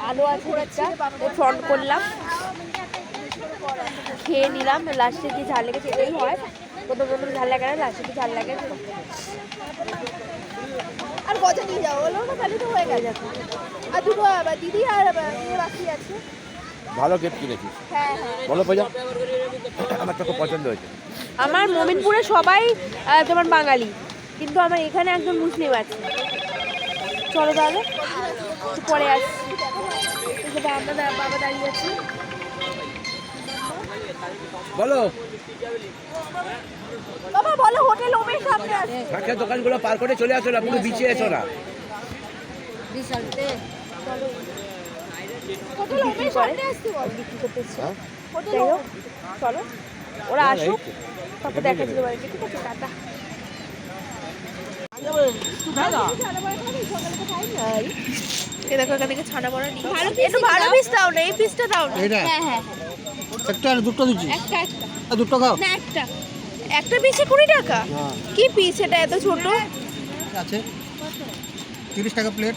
[SPEAKER 5] আলু আছে একটা, ফ্রন্ট করলাম, খেয়ে নিলাম, লাস্টে কি ঝাল লেগেছে এই হয়, প্রথম ঝাল লাগে না, লাস্টে কি ঝাল লাগে। আর গজা নিয়ে যাও বলো না, তাহলে তো হয়ে গেছে। আর দুটো দিদি আর মেয়ে বাকি আছে।
[SPEAKER 4] ভালো গিফট কিনেছিস,
[SPEAKER 5] হ্যাঁ হ্যাঁ
[SPEAKER 4] বলো পূজা, আমার তো খুব পছন্দ হয়েছে।
[SPEAKER 5] আমার মোমিনপুরে সবাই তোমার বাঙালি, কিন্তু আমার এখানে একজন মুসলিম আছে। চলো তাহলে একটু পরে আসছি। আমরা বাবা দাঁড়িয়ে আছি,
[SPEAKER 4] বলো
[SPEAKER 5] বাবা বলো হোটেল ওমের সামনে আছে।
[SPEAKER 4] কাঁচা দোকানগুলো পার করে চলে আসো না, পুরো বিচে এসো না।
[SPEAKER 5] হোটেল ওমের সামনে আসতে বল, বিক্রি করতে এসছি। যাই হোক চলো, ওরা আসুক, তারপর দেখা যেতে পারে। ঠিক আছে টাটা। এই দেখো এখান থেকে ছানা বড়া নিই, একটু ভালো পিস দাও না, এই পিসটা দাও না। হ্যাঁ হ্যাঁ
[SPEAKER 6] একটা আর দুটো দিচ্ছি,
[SPEAKER 5] একটা একটা
[SPEAKER 6] আর দুটো খাও
[SPEAKER 5] না, একটা পিসে 20 টাকা। কি পিস এটা এত ছোট?
[SPEAKER 6] আছে 30 টাকা প্লেট।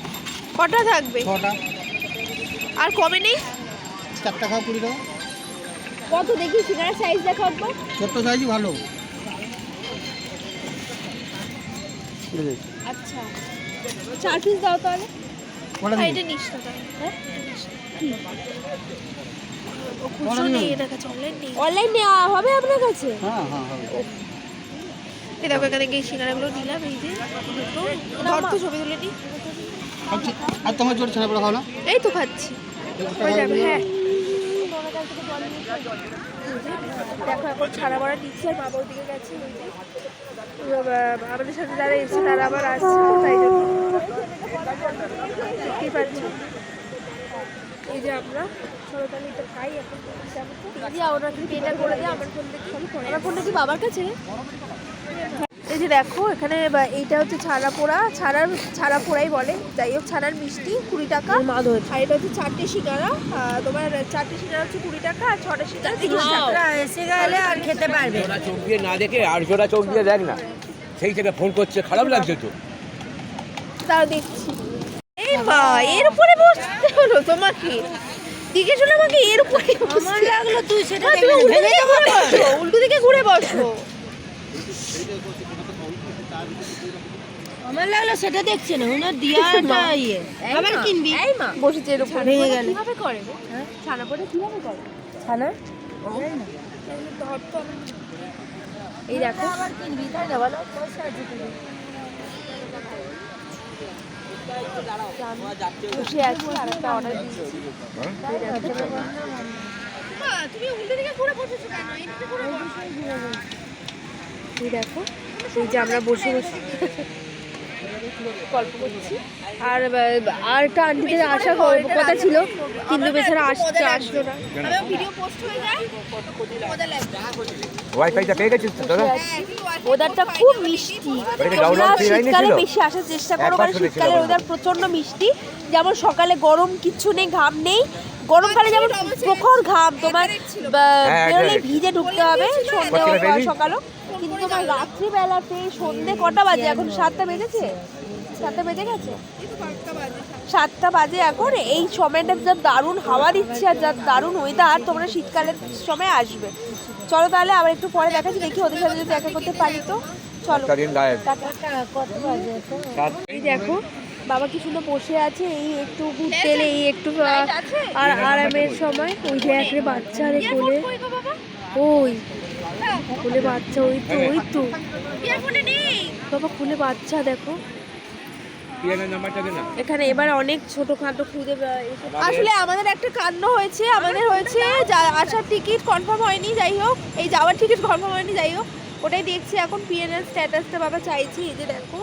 [SPEAKER 5] কটা থাকবে?
[SPEAKER 6] 6টা।
[SPEAKER 5] আর কমে নেই?
[SPEAKER 6] 4টা খাও 20 টাকা।
[SPEAKER 5] কত দেখি সিঙ্গারা সাইজ দেখো একবার।
[SPEAKER 6] ছোট্ট সাইজই ভালো।
[SPEAKER 5] আচ্ছা 4 পিস দাও তাহলে।
[SPEAKER 6] কটা
[SPEAKER 5] আর
[SPEAKER 6] দিই?
[SPEAKER 5] এটা নিস না তাহলে। হ্যাঁ কি খুচরো নেই এটা কাছে, অনলাইন নেই। অনলাইন নেওয়া হবে আপনার কাছে?
[SPEAKER 6] হ্যাঁ হ্যাঁ হবে।
[SPEAKER 5] এই দেখো এখানে গিয়ে সিঙ্গারাগুলো নিলাম, এই যে দুটো ধর তো ছবি তুলে নি।
[SPEAKER 6] আর তোমার জোর ছানা পড়া খাও না?
[SPEAKER 5] এই তো খাচ্ছি, হয়ে যাবে। হ্যাঁ দেখো এখন ছানা বড়া দিচ্ছে, আর বাবা ওদিকে গেছে, আমাদের সাথে যারা এসেছে তারা আবার আসছে, তাই জন্য দেখতেই পাচ্ছি। এই যে আমরা চলো তাহলে এটা খাই এখন। দিদি ওরা কি এটা করে দিয়ে আমার ফোন দেখি, আমার ফোনটা কি বাবার কাছে? এই যে দেখো এখানে এইটা হচ্ছে ছানা পোড়া, ছানা পোড়াই বলে, যাই হোক ছানার মিষ্টি 20 টাকা। আর এটা হচ্ছে 4টে সিঙ্গারা, তোমার 4টে সিঙ্গারা হচ্ছে 20 টাকা, আর 6টা সিঙ্গারা 30 টাকা। এসে গেলে আর খেতে পারবে।
[SPEAKER 4] জোড়া চোখ দিয়ে না দেখে আর জোড়া চোখ দিয়ে দেখ না, সেই থেকে ফোন করছে, খারাপ লাগছে তো।
[SPEAKER 5] তাও দেখছি। এই মা এর উপরে বসতে হলো তোমাকে, দিকে শুনে আমাকে এর উপরে আমার লাগলো, তুই সেটা উল্টো দিকে ঘুরে বসো। আমার লাগলো সেটা দেখছে না ওনার দিয়াটা ইয়ে আবার কিনবি বসেছে এর উপর ভেঙে গেল কিভাবে করে ছানা পড়ে কিভাবে করে ছানা এই দেখো আবার কিনবি তাই না বলো বসে আছি আর একটা অর্ডার দিচ্ছি তুমি উল্টো দিকে ঘুরে বসেছো কেন এদিকে ঘুরে এই দেখো এই যে আমরা বসে বসে গল্প করছি আর একটা আন্টিদের আসার কথা ছিল কিন্তু বেচারা আসলো না ভিডিও পোস্ট হয়ে যায় মজা লাগবে
[SPEAKER 4] ওয়াইফাইটা পেয়ে গেছিস তো দাদা?
[SPEAKER 5] ওয়েদারটা খুব মিষ্টি তোমরা শীতকালে বেশি আসার চেষ্টা করো কারণ শীতকালের ওয়েদার প্রচন্ড মিষ্টি যেমন সকালে গরম কিচ্ছু নেই ঘাম নেই গরমকালে যেমন প্রখর ঘাম তোমার বেরোলে ভিজে ঢুকতে হবে সন্ধ্যে হোক বা সকালও কিন্তু তোমার রাত্রিবেলাতে সন্ধ্যে কটা বাজে এখন 7টা বেজেছে 7টা বেজে গেছে 7টা বাজে এখন এই সময়টা যা দারুণ হাওয়া দিচ্ছে আর যা দারুণ ওয়েদার তোমরা শীতকালের সময় আসবে চলো তাহলে আবার একটু পরে দেখাচ্ছি দেখি ওদের সাথে যদি দেখা করতে পারি তো চলো কত বাজে এই দেখো বাবা কি সুন্দর বসে আছে এই একটু ঘুরতে এলে এই একটু আর আরামের সময় ওই যে একটা বাচ্চা রে কোলে ওই কোলে বাচ্চা ওই তো বাবা কোলে বাচ্চা দেখো এখানে এবার অনেক ছোটখাটো খুদে আসলে আমাদের একটা কাণ্ড হয়েছে আমাদের হয়েছে আসার টিকিট কনফার্ম হয়নি যাই হোক এই যাওয়ার টিকিট কনফার্ম হয়নি যাই হোক ওটাই দেখছি এখন পিএনএল স্ট্যাটাসটা বাবা চাইছি এই যে দেখো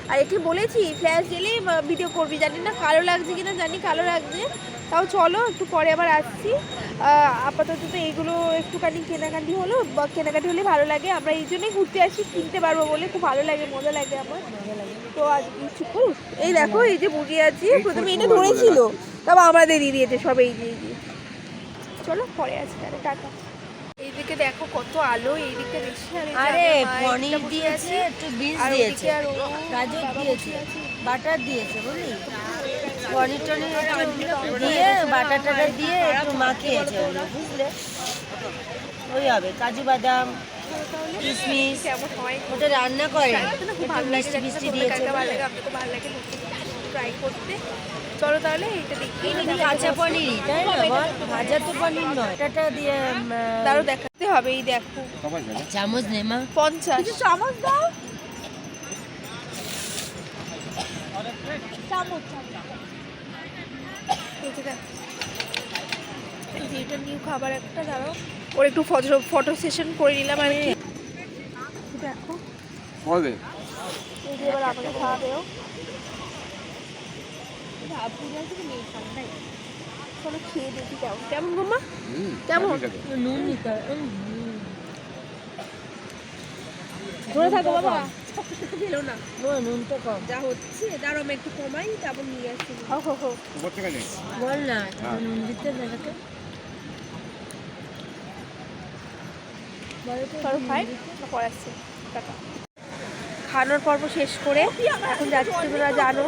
[SPEAKER 5] আর একে বলেছি ফ্ল্যাশ দিলেই ভিডিও করবি জানি না কালো লাগছে কিনা জানি কালো লাগছে তাও চলো একটু পরে আবার আসছি আপাতত তো এইগুলো একটুখানি কেনাকাটি হলো বা কেনাকাটি হলে ভালো লাগে আমরা এই জন্যই ঘুরতে আসি কিনতে পারবো বলে খুব ভালো লাগে মজা লাগে আমার তো আজ কিছু এই দেখো এই যে বুঝে আছি প্রথমে এটা ধরেছিল তবে আমাদের দিয়ে দিয়েছে সব এই যে চলো পরে আসি তাহলে টাটা এইদিকে দেখো কত আলো এইদিকে বেশি
[SPEAKER 7] আরে পনির দিয়েছে একটু বীজ দিয়েছে গাজর দিয়েছে বাটার দিয়েছে বুঝলি পনির টনির একটু দিয়ে বাটার টাটার দিয়ে একটু মাখিয়েছে ওগুলো বুঝলে ওই হবে কাজু বাদাম কিশমিশ ওটা রান্না করে মিষ্টি মিষ্টি দিয়েছে
[SPEAKER 5] ট্রাই করতে চলো তাহলে এটা দেখি
[SPEAKER 7] কাঁচা পনিরই তাই না বল ভাজা তো পনির নয় টাটা দিয়ে
[SPEAKER 5] তারও দেখাতে হবে এই দেখো
[SPEAKER 7] চামচ নে মা
[SPEAKER 5] 50 চামচ দাও চামচ এটা নিউ খাবার একটা দাঁড়াও ওর একটু ফটো সেশন করে নিলাম আর কি দেখো এই যে এবার আমাকে খাওয়াবেও চলো খেয়ে দেখি কেমন কেমন গোমা কেমন
[SPEAKER 7] নুন নিতে
[SPEAKER 5] ধরে থাকো বাবা গেলো না
[SPEAKER 7] নুনটা কম
[SPEAKER 5] যা হচ্ছে দাঁড়ো আমি একটু কমাই তারপর নিয়ে আসছি
[SPEAKER 7] বল না নুন দিতে দেখাতে
[SPEAKER 5] চলো খাই পরে আসছি টাটা খাওয়ানোর পর্ব শেষ করে এখন যাচ্ছি তোমরা জানো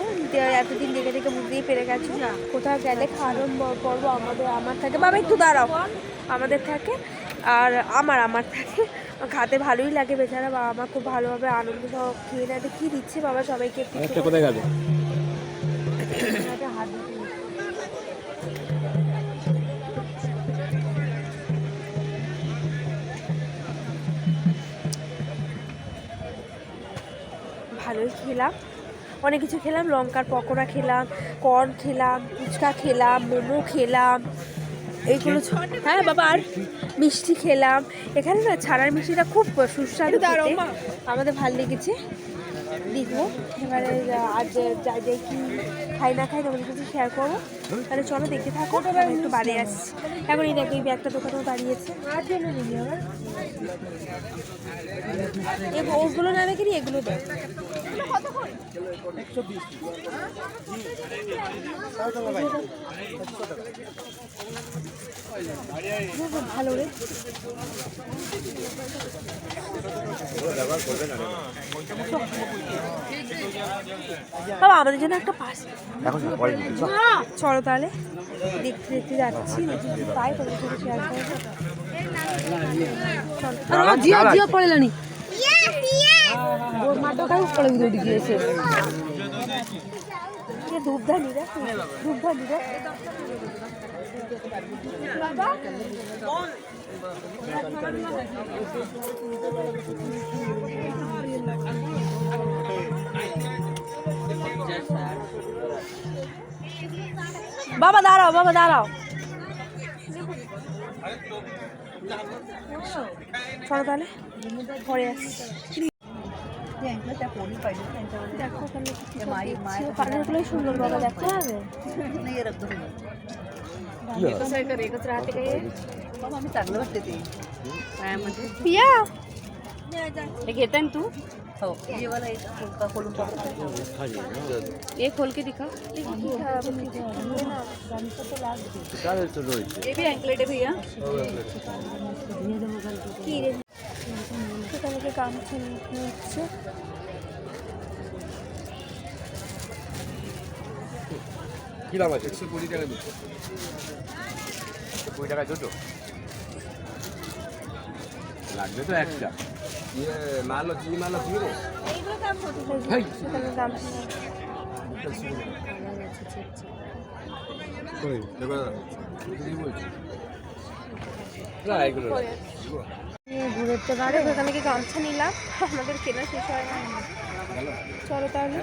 [SPEAKER 5] এতদিন দেখে দেখে বুঝতেই পেরে গেছো কোথাও গেলে খাওয়ানোর পর্ব আমার থাকে বাবা একটু দাঁড়াও আমাদের থাকে আর আমার থাকে খাতে ভালোই লাগে বেচারা বাবা আমার খুব ভালোভাবে আনন্দ সহ খেয়ে নেয় কী দিচ্ছে বাবা সবাইকে
[SPEAKER 4] কোথায় গেল
[SPEAKER 5] ভালোই খেলাম অনেক কিছু খেলাম লঙ্কার পকোড়া খেলাম কর্ন খেলাম ফুচকা খেলাম মোমো খেলাম এইগুলো হ্যাঁ বাবা আর মিষ্টি খেলাম এখানে না ছানার মিষ্টিটা খুব সুস্বাদু আমাদের ভালো লেগেছে দেখবো এবারে আজ যা যাই কি খাই না খাই তোমাদের কাছে শেয়ার করবো তাহলে চলো দেখতে থাকো আমি একটু বাড়ি আসছি এখন এই দেখো এই ব্যাগটা দোকানেও দাঁড়িয়েছে আর জন্য নিবি আবার ওগুলো না রেখে নি এগুলো দেখ ভালো রে বাবা আমাদের জন্য একটা পাস চলো তাহলে দেখতে দেখতে যাচ্ছি তাই তোমাদের সাথে শেয়ার করবো
[SPEAKER 7] জিয়া পড়ে লানি
[SPEAKER 5] ওর মাটা কাউ করে উড়ে গিয়েছে ধূপধানি রে ধূপধানি রে বাবা বাবা দাঁড়াও বাবা দাঁড়াও চলো তাহলে পরে আসছি দেখো পানিরগুলোই সুন্দর বাবা দেখতে হবে राहते काही
[SPEAKER 7] आम्ही चांगलं वाटते ते
[SPEAKER 5] पिया
[SPEAKER 7] हे घेता ना तू हो जेवायला येतं खोलून
[SPEAKER 5] ये खोल के दिखा
[SPEAKER 7] ये भी एंकलेट है भैया
[SPEAKER 5] কি রে সেখানে কি গামছা নিচ্ছে
[SPEAKER 4] কি দাম আছে 120 টাকা দুটো 120 টাকা দুটো লাগবে তো একটা
[SPEAKER 3] ये मालो जी मालो जीरो
[SPEAKER 5] এইগুলো দাম কত সেখানে গামছা
[SPEAKER 3] कोई देखो
[SPEAKER 4] না এগুলো
[SPEAKER 5] ঘুরতে পারে ওখানে কি গামছা নিলাম আমাদের কেনা শেষ হয় না চলো তাহলে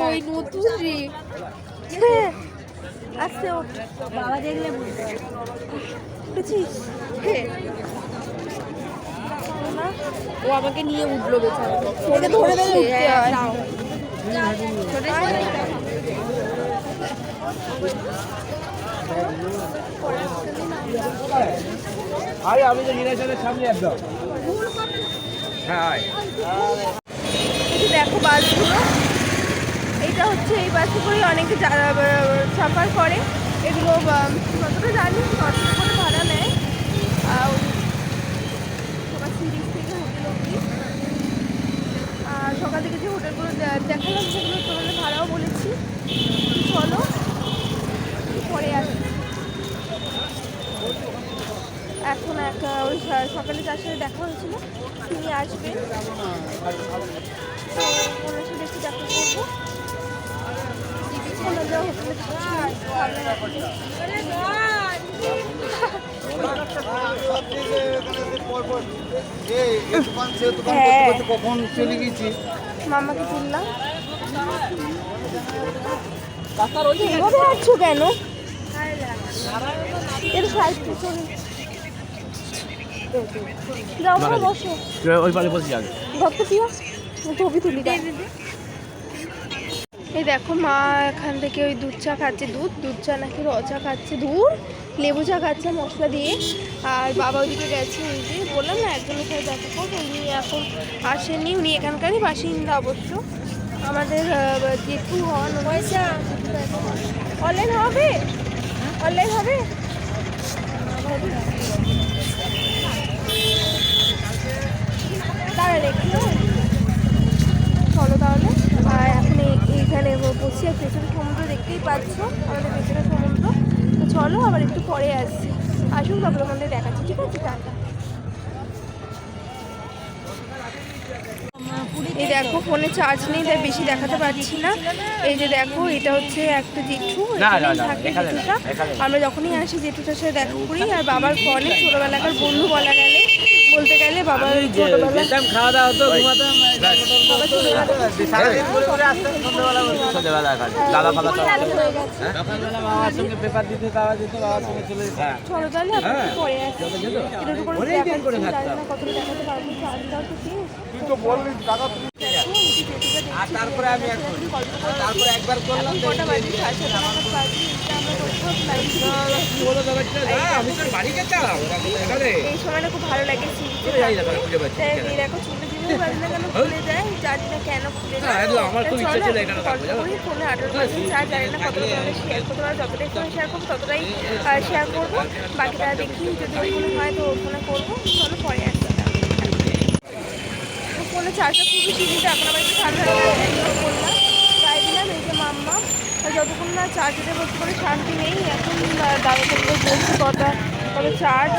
[SPEAKER 5] ওই নতুন রে আস্তে ওঠ বাবা দেখলে বুঝছিস ও আমাকে নিয়ে উঠলো বেচারা ওকে ধরে ধরে উঠতে হয়
[SPEAKER 4] আরে আমি তো নিরাজনের সামনে একদম হ্যাঁ
[SPEAKER 5] এই দেখো বাসগুলো এটা হচ্ছে এই বাসে করে অনেকে সাফার করে এগুলো কতটা জানি কত করে ভাড়া নেয় সকাল সিরিজ থেকে হোটেল অব্দি আর সকাল থেকে যে হোটেলগুলো দেখালাম সেগুলো তোমাদের ভাড়াও বলেছি চলো পরে আসি এখন ওই সকালে যার সাথে দেখা হয়েছিল তিনি আসবেন তো ওনার সাথে একটু দেখা করবো ওনার যা
[SPEAKER 3] কখন চলে গেছি
[SPEAKER 5] মামাকে তুললাম এইভাবে আসছো কেন এর সাইডে চলে যাও না বসো
[SPEAKER 4] ওই পারে বসে যাবে
[SPEAKER 5] ভক্ত প্রিয় ছবি তুলি এই দেখো মা এখান থেকে ওই দুধ চা খাচ্ছে দুধ চা নাকি র চা খাচ্ছে লেবু চা খাচ্ছে মশলা দিয়ে আর বাবা ওইদিকে গেছে ওই যে বললাম না একজনের সাথে দেখা করবো উনি এখন আসেননি উনি এখানকারই বাসিন্দা অবশ্য আমাদের জেঠু হন পয়সা অনলাইন হবে তারা রেখে চলো তাহলে আর এখন এইখানে বসি আর পেছনে সমুদ্র দেখতেই পাচ্ছ আমাদের পেছনে সমুদ্র তো চলো আবার একটু পরে আসছি আসুন তারপরে আমাদের দেখাচ্ছি ঠিক আছে টাটা এই দেখো ফোনে চার্জ নেই তাই বেশি দেখাতে পারছি না এই যে দেখো এটা হচ্ছে একটা জেঠু থাকে জেঠুটা আমরা যখনই আসি জেঠুটার সাথে দেখা করি আর বাবার ফোনে ছোটবেলাকার বন্ধু বলতে গেলে বাবার
[SPEAKER 4] খাওয়া দাওয়া হতো ঘুমাতাম পেপার দিতে পাওয়া যেত বাবার সঙ্গে চলে
[SPEAKER 5] চলো তাহলে পরে আসছি কতটা দেখাতে পারবো চার্জটাও তো
[SPEAKER 3] তুই তো বললি টাকা আর তারপরে আমি তারপরে একবার করলাম
[SPEAKER 5] কটা বাজে 7:30 বাজে
[SPEAKER 4] আমি তো বাড়ি গেছিলাম
[SPEAKER 5] এই সময়টা খুব ভালো লাগে দেখো ছোট জীবন বাজে না কেন খুলে যায় জানি না কেন খুলে যায়
[SPEAKER 4] আমার খুব ইচ্ছা ছিল এখানে
[SPEAKER 5] ফোনে 18% চার্জ জানি না কতটা তোমাদের শেয়ার করতে পারো যতটাই ফোনে শেয়ার করবো ততটাই শেয়ার করবো বাকিটা দেখি যদি ওইখানে হয় তো ওখানে করবো চলো পরে আসতে ফোনে চার্জটা পুরো সিরিজটা এখন আবার একটু ঠান্ডা হয়ে গেছে করলাম তাই দিলাম এই যে মাম্মা যতক্ষণ না চার্জের বলতে করে শান্তি নেই। এখন দাদা থেকে বলছি কত চার্জ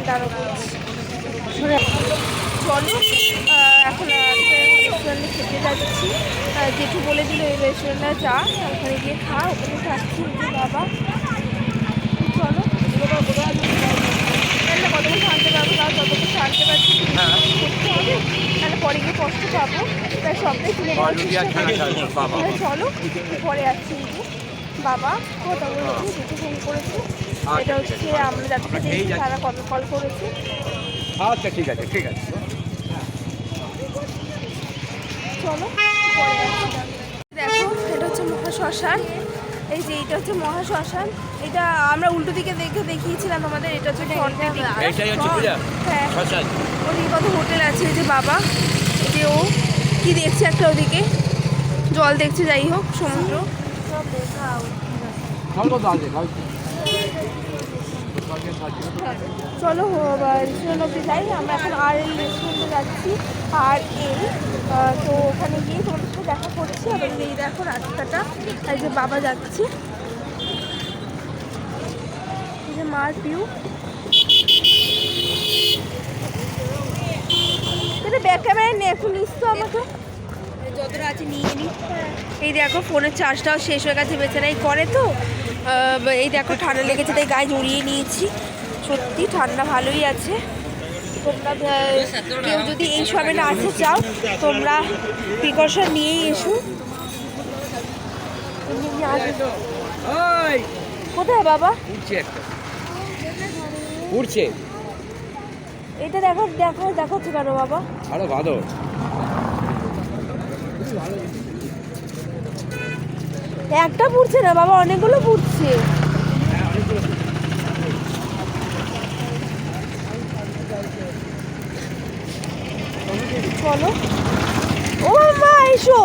[SPEAKER 5] দাদা বলছি। চলো এখন রেস্টুরেন্টে খেতে যাচ্ছি। যেটু বলে দিল এই রেস্টুরেন্টে যা, ওখানে গিয়ে খা। ওখানে খাচ্ছি বাবা। চলো তাহলে কতক্ষণ শান্তি পাবো, তাও যতক্ষণ শান্তি পাচ্ছি করতে হবে, তাহলে পরে গিয়ে কষ্ট পাবো। তাই সবটাই তুলে চলো পরে আসছি। বাবা কথা বলেছি, যেটু ফোন করেছে। এটা হচ্ছে আমরা যাদেরকে দেখি তারা কল করেছে।
[SPEAKER 4] আচ্ছা ঠিক আছে ঠিক আছে।
[SPEAKER 5] চলো পরে আসছি। দেখো এটা হচ্ছে মহাশ্মশান। এই যে এটা হচ্ছে মহাশ্মশান। এটা আমরা উল্টো দিকে দেখিয়েছিলাম তোমাদের। এটা হচ্ছে
[SPEAKER 4] এইটাই হচ্ছে পূজা
[SPEAKER 5] হ্যাঁ,
[SPEAKER 4] শ্মশান।
[SPEAKER 5] ওদিকে কত হোটেল আছে। এই যে বাবা, যে ও কি দেখছে একটা, ওদিকে জল দেখছে। যাই হোক, সমুদ্র। চলো রেস্টুরেন্ট অব্দি যাই। আমরা এখন আর এই রেস্টুরেন্টে যাচ্ছি। আর এই তো ওখানে গিয়ে তোমাদের সাথে দেখা করছি। আবার এই দেখো রাস্তাটা, এই যে বাবা যাচ্ছে, এই যে মার পিউ। ব্যাক ক্যামেরা নিয়ে এখন নিস তো আমাকে, যতটা আছে নিয়ে নি। এই দেখো ফোনের চার্জটাও শেষ হয়ে গেছে, বেচারাই করে তো। এই দেখো ঠান্ডা লেগেছে তাই গায়ে জড়িয়ে নিয়েছি। সত্যি ঠান্ডা ভালোই আছে। তোমরা কেউ যদি এই সময় না আসতে চাও, তোমরা প্রিকশন নিয়েই এসো। কোথায় বাবা?
[SPEAKER 4] উঠছে
[SPEAKER 5] এটা দেখাচ্ছে কেন বাবা?
[SPEAKER 4] আরো ভালো।
[SPEAKER 5] একটা পুড়ছে না বাবা, অনেকগুলো পুড়ছে। চলো ও মা এসো,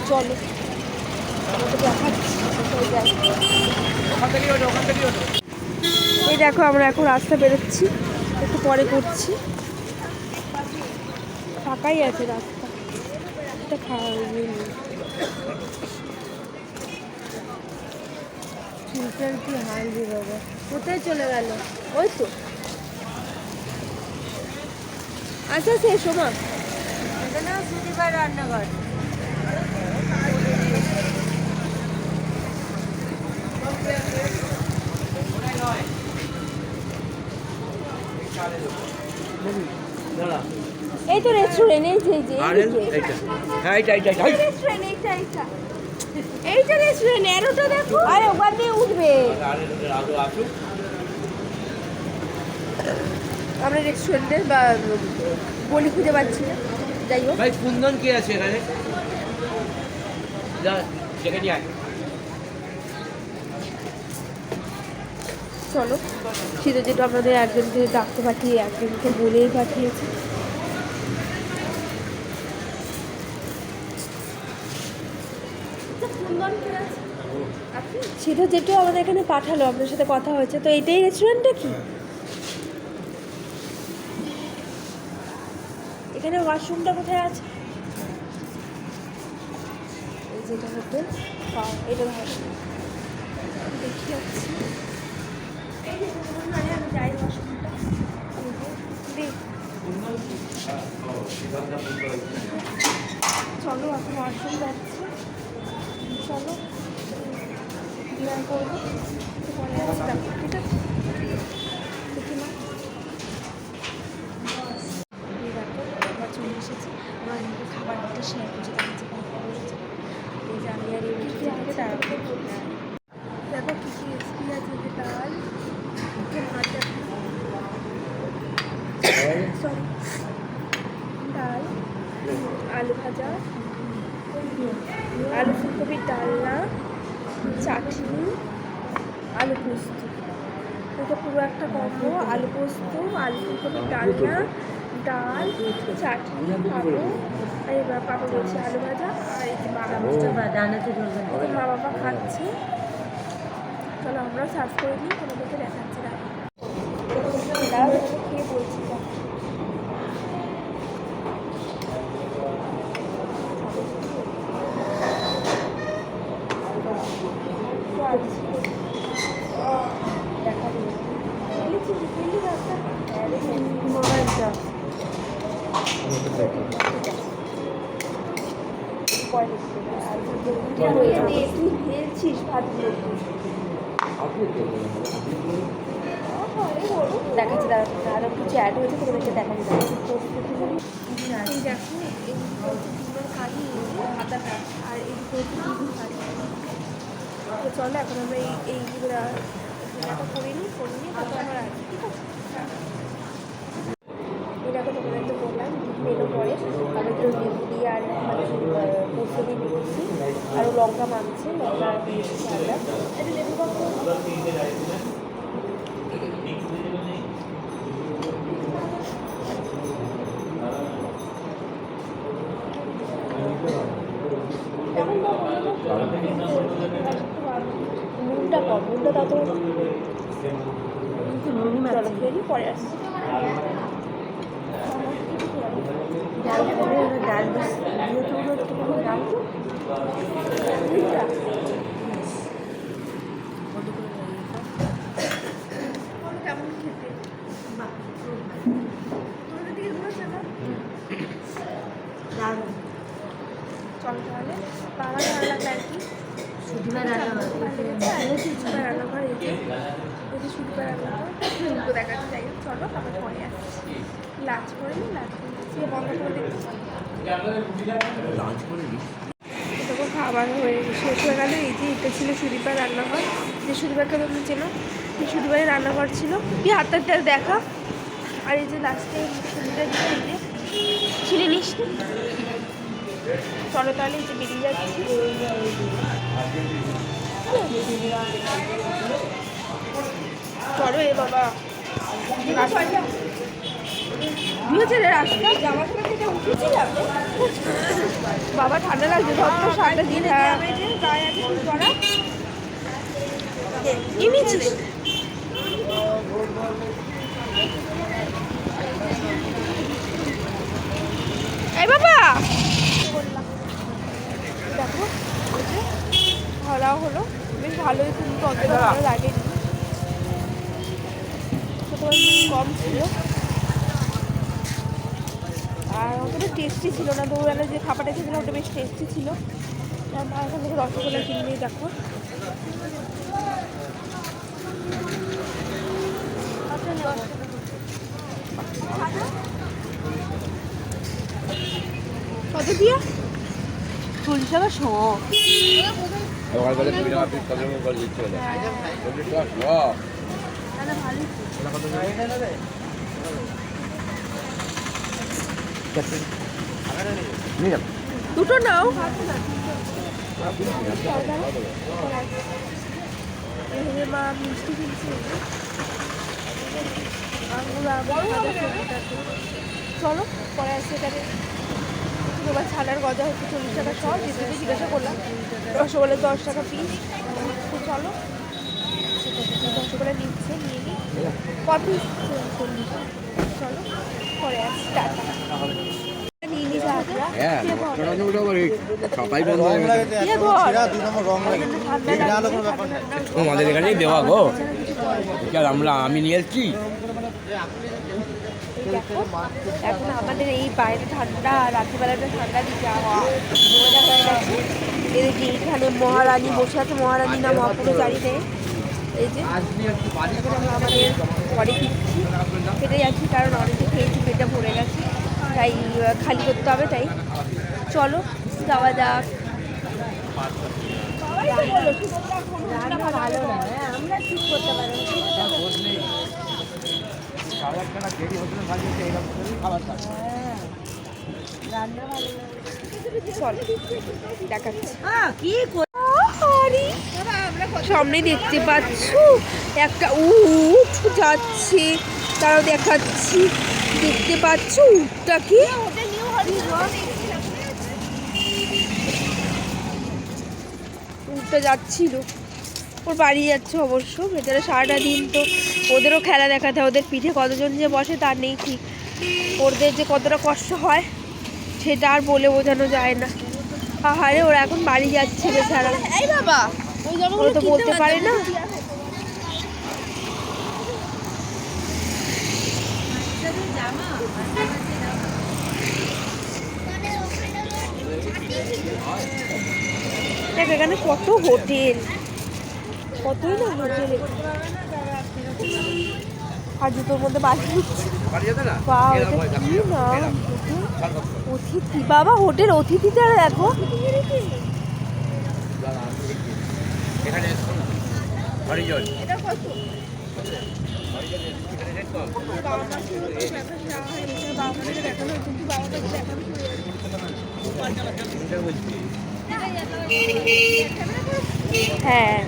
[SPEAKER 5] চলো এই দেখো আমরা এখন রাস্তা বেরোচ্ছি, একটু পরে করছি। ফাঁকাই আছে রাস্তা, এটা খাওয়া কি হাল রে বাবা, কোথায় চলে গেল? ওই তো আচ্ছা শেষ মা,
[SPEAKER 7] এখানে সুতিবার রান্নাঘর।
[SPEAKER 5] এই তো রেস্টুরেন্ট, এই যে এইটা রেস্টুরেন্ট, এরোটা দেখো। আরে ওখান দিয়ে উঠবে। আমরা রেস্টুরেন্টের বা গলি খুঁজে পাচ্ছি না। যাই হোক
[SPEAKER 4] ভাই কুন্দন কে আছে এখানে? সেখানে আয়।
[SPEAKER 5] চলো শীত যেটা আমাদের একজনকে ডাকতে পাঠিয়ে একজনকে বলেই পাঠিয়েছে। সেটা যেটা আমাদের এখানে পাঠালো, আপনার সাথে কথা হয়েছে তো। এটাই রেস্টুরেন্টটা কি? এখানে ওয়াশরুমটা কোথায় আছে? এই যেটা হোটেল, এটা দেখি যাচ্ছি। আমি যাই ওয়াশরুমটা, চলো এখন ওয়াশরুম যাচ্ছি। চলো ডিনার করবো, পরে আসলাম, ঠিক আছে? দেখি না আমরা চলে এসেছি। আমরা খাবার একটা শেয়ার করছি, এই যে আমি আর এই দেখো কী কী রেসিপি আছে। যে ডাল, ভাজা, সরি ডাল, আলু ভাজা, আলু ফুলকপির ডালনা, চাটনি, আলু পোস্ত। এটা পুরো একটা কম্বো। আলু পোস্ত, আলু ফুলকপির ডালনা, ডাল, চাটনি, পাঁপড়, এই পাঁপড় বলছি আলু ভাজা, আর এই যে মা বাবা খাচ্ছে। চলো আমরা সার্ভ করে দিই, তোমাদেরকে দেখাচ্ছি। খেয়ে বলছি তুই খেলছিস ভাতগুলো দেখাচ্ছি দাঁড়া আরও কিছু অ্যাড হয়েছে তোমাদেরকে দেখাচ্ছি এই দেখো কালি আদা কাঠ আর এদিকে কালি তো চলো এখন আমরা এইগুলো করে নিই তারপর আমরা রাখি ঠিক আছে এই দেখো তোমাদেরকে বললাম মেলো পরে তারপর একটু লেবু দিয়ে আর পোস্ত দিয়ে দিয়েছি আরও লঙ্কা মাখছে লঙ্কা দিয়েছি আমরা একটু লেবু নুনটা কম নুনটা তত চলো খেয়ে পরে আসছি ডাল করে ডাল ডাল কেমন খেতে তোমাদের দিকে ঘুরেছে না চল তাহলে বাবা ভালো লাগবে আর কি রান্নাঘর এই যে শুধু রান্নাঘর দেখাতে চাই চলো তারপর পরে আসছি লাঞ্চ করে নিই লাঞ্চ করে বন্ধ করে দেখছি তখন খাবার হয়ে শেষ হয়ে গেল এই যে এটা ছিল সুদীপার রান্নাঘর যে সুদীপাকে তোমরা চেনো এই সুদীপারের রান্নাঘর ছিল কি হাতটা দেখা আর এই যে লাস্টে সুদীপা দিকে এই যে ছিলে নিস চলো তাহলে এই যে বেরিয়ে যাচ্ছি চলো এ বাবা বাবা ঠান্ডা লাগছে সব তো সাতটা দিন এই বাবা দেখো ভালো হলো বেশ ভালোই কিন্তু অতটা ভালো লাগেনি কম ছিল আর অতটা টেস্টি ছিল না দুবেলা যে খাবারটা খেয়েছিলাম ওটা বেশ টেস্টি ছিল মা এখান থেকে রসগোল্লা কিনে নিয়ে দেখো কত দিয়া 40 টাকা শো দুটো নাও মা মিষ্টি কিনছে চলো পরে আসছে এটাকে এবার ছানার গজা হচ্ছে 40 টাকা সব যেতে জিজ্ঞাসা করলাম রসগোল্লা 10 টাকা পিস তো চলো রসগোল্লা নিচ্ছে নিয়ে নিই কপি 40 চলো পরে আসছি টাটা নিয়ে নিই
[SPEAKER 4] আমাদের এখানেই দেওয়া গো আমি নিয়ে এসছি
[SPEAKER 5] দেখো এখন আমাদের এই বাইরে ঠান্ডা রাত্রিবেলাটা ঠান্ডা দিচ্ছে মজা হয়ে গেছে এদিকে এখানে মহারানী বসে আছে মহারানী না মহাপুরচারী নেই এই যে আমাদের পরে ফিরছি খেতে যাচ্ছি কারণ অনেকে খেয়েছি পেটটা ভরে গেছে তাই খালি করতে হবে তাই চলো যাওয়া যাক ভালো না আমরা ঠিক করতে পারি সামনে দেখতে পাচ্ছ একটা উট যাচ্ছে তারাও দেখাচ্ছি দেখতে পাচ্ছ উটটা কি উটটা যাচ্ছিল ওর বাড়ি যাচ্ছে অবশ্য ভেতরে সারাটা দিন তো ওদেরও খেলা দেখাতে হয় ওদের পিঠে কতজন যে বসে তার নেই ঠিক ওদের যে কতটা কষ্ট হয় সেটা আর বলে বোঝানো যায় না আহারে ওরা এখন বাড়ি যাচ্ছে বেচারা এই বাবা ওরা তো বলতে পারে না দেখ এখানে কত হোটেল, কতই না হোটেল। আর জুতোর মধ্যে বাড়ি দিচ্ছে। বাহ, এটা কি নাম? অতিথি বাবা, হোটেল অতিথিটা দেখো।
[SPEAKER 4] এখানে হরিজন
[SPEAKER 5] হ্যাঁ,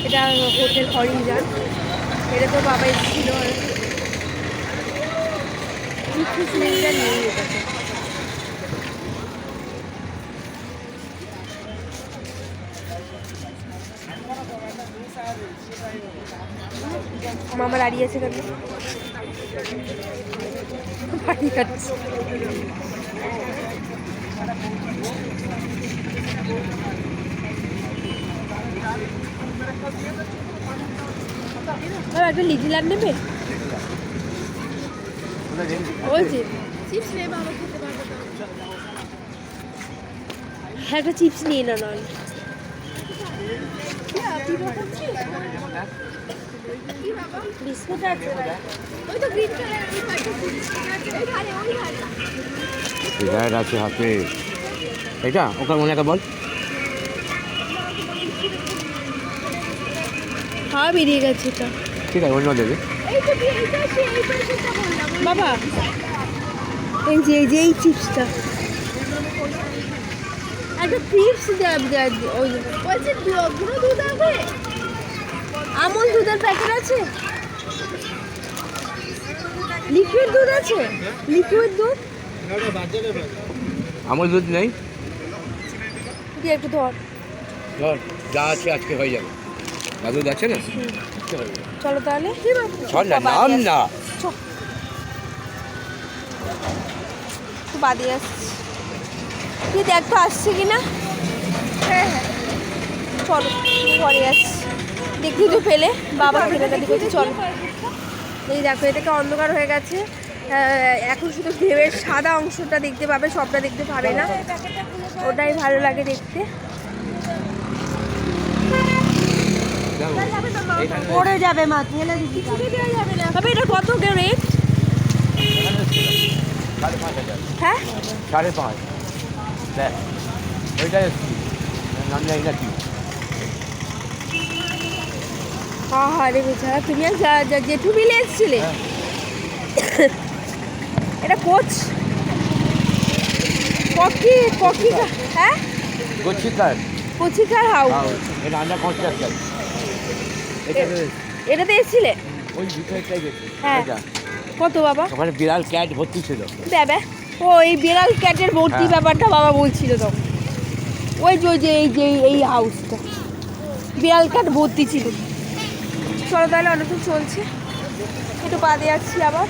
[SPEAKER 5] এটা হোটেল হরিজন। এটা তো বাবা এসেছিল সিলিন্ডার নিয়ে যেতে। মামা দাঁড়িয়ে আছে কেন? বাড়ি যাচ্ছে। একটা লিটিলার নেবে? বলছি চিপস নেই, বাবা খেতে পারবে না। একটা চিপস নিয়ে না নয়। বিস্কুট আছে, ওই তো গ্রিন কালার
[SPEAKER 4] আছে হাতে। এটা ওকে মনে একটা বল।
[SPEAKER 5] হ্যাঁ, বেরিয়ে গেছে এটা।
[SPEAKER 4] ঠিক আছে, অন্য দেবে
[SPEAKER 5] বাবা। এই যে এই চিপসটা, একটা চিপস ওই বলছে গুঁড়ো দুধ আছে, আমুল দুধের প্যাকেট আছে, লিকুইড দুধ আছে, লিকুইড দুধ।
[SPEAKER 4] আমুল দুধ নেই?
[SPEAKER 5] দিয়ে একটু ধর,
[SPEAKER 4] যা আছে আজকে হয়ে যাবে। দাদু যাচ্ছে না?
[SPEAKER 5] চলো তাহলে।
[SPEAKER 4] চল না, নাম না।
[SPEAKER 5] বাদে আসছি, তুই দেখ তো আসছে কিনা। হ্যাঁ হ্যাঁ, চলো পরে আসছি। দেখি তো পেলে বাবা কেনাকাটি করছে। চলো। এই দেখো, এটাকে অন্ধকার হয়ে গেছে। এখন শুধু ঢেউয়ের সাদা অংশটা দেখতে পাবে, সবটা দেখতে পাবে না। ওটাই ভালো লাগে দেখতে।
[SPEAKER 7] পড়ে যাবে মা, ফেলে দিবি।
[SPEAKER 5] তবে এটা কত রেট? হ্যাঁ,
[SPEAKER 4] 5.5। দেখ ওইটাই নাম নেই নাকি?
[SPEAKER 5] হ্যাঁ রে বেচারা, তুমি আর জেঠু মিলে এসেছিলে। এটা কোচ ককি হ্যাঁ, কচিকার হাউস।
[SPEAKER 4] এটা আন্ডার কনস্ট্রাকশন।
[SPEAKER 5] এটাতে এসেছিলে?
[SPEAKER 4] ওই ভিতরটাই গেছে।
[SPEAKER 5] হ্যাঁ। কত বাবা?
[SPEAKER 4] ওখানে বিড়াল ক্যাট ভর্তি ছিল।
[SPEAKER 5] বাবা, ও এই বিড়াল ক্যাটের ভর্তি ব্যাপারটা বাবা বলছিল তখন। ওই যে এই হাউসটা বিড়াল ক্যাট ভর্তি ছিল। চলো তাহলে, অনেকক্ষণ চলছে, একটু বাদে আসছি আবার।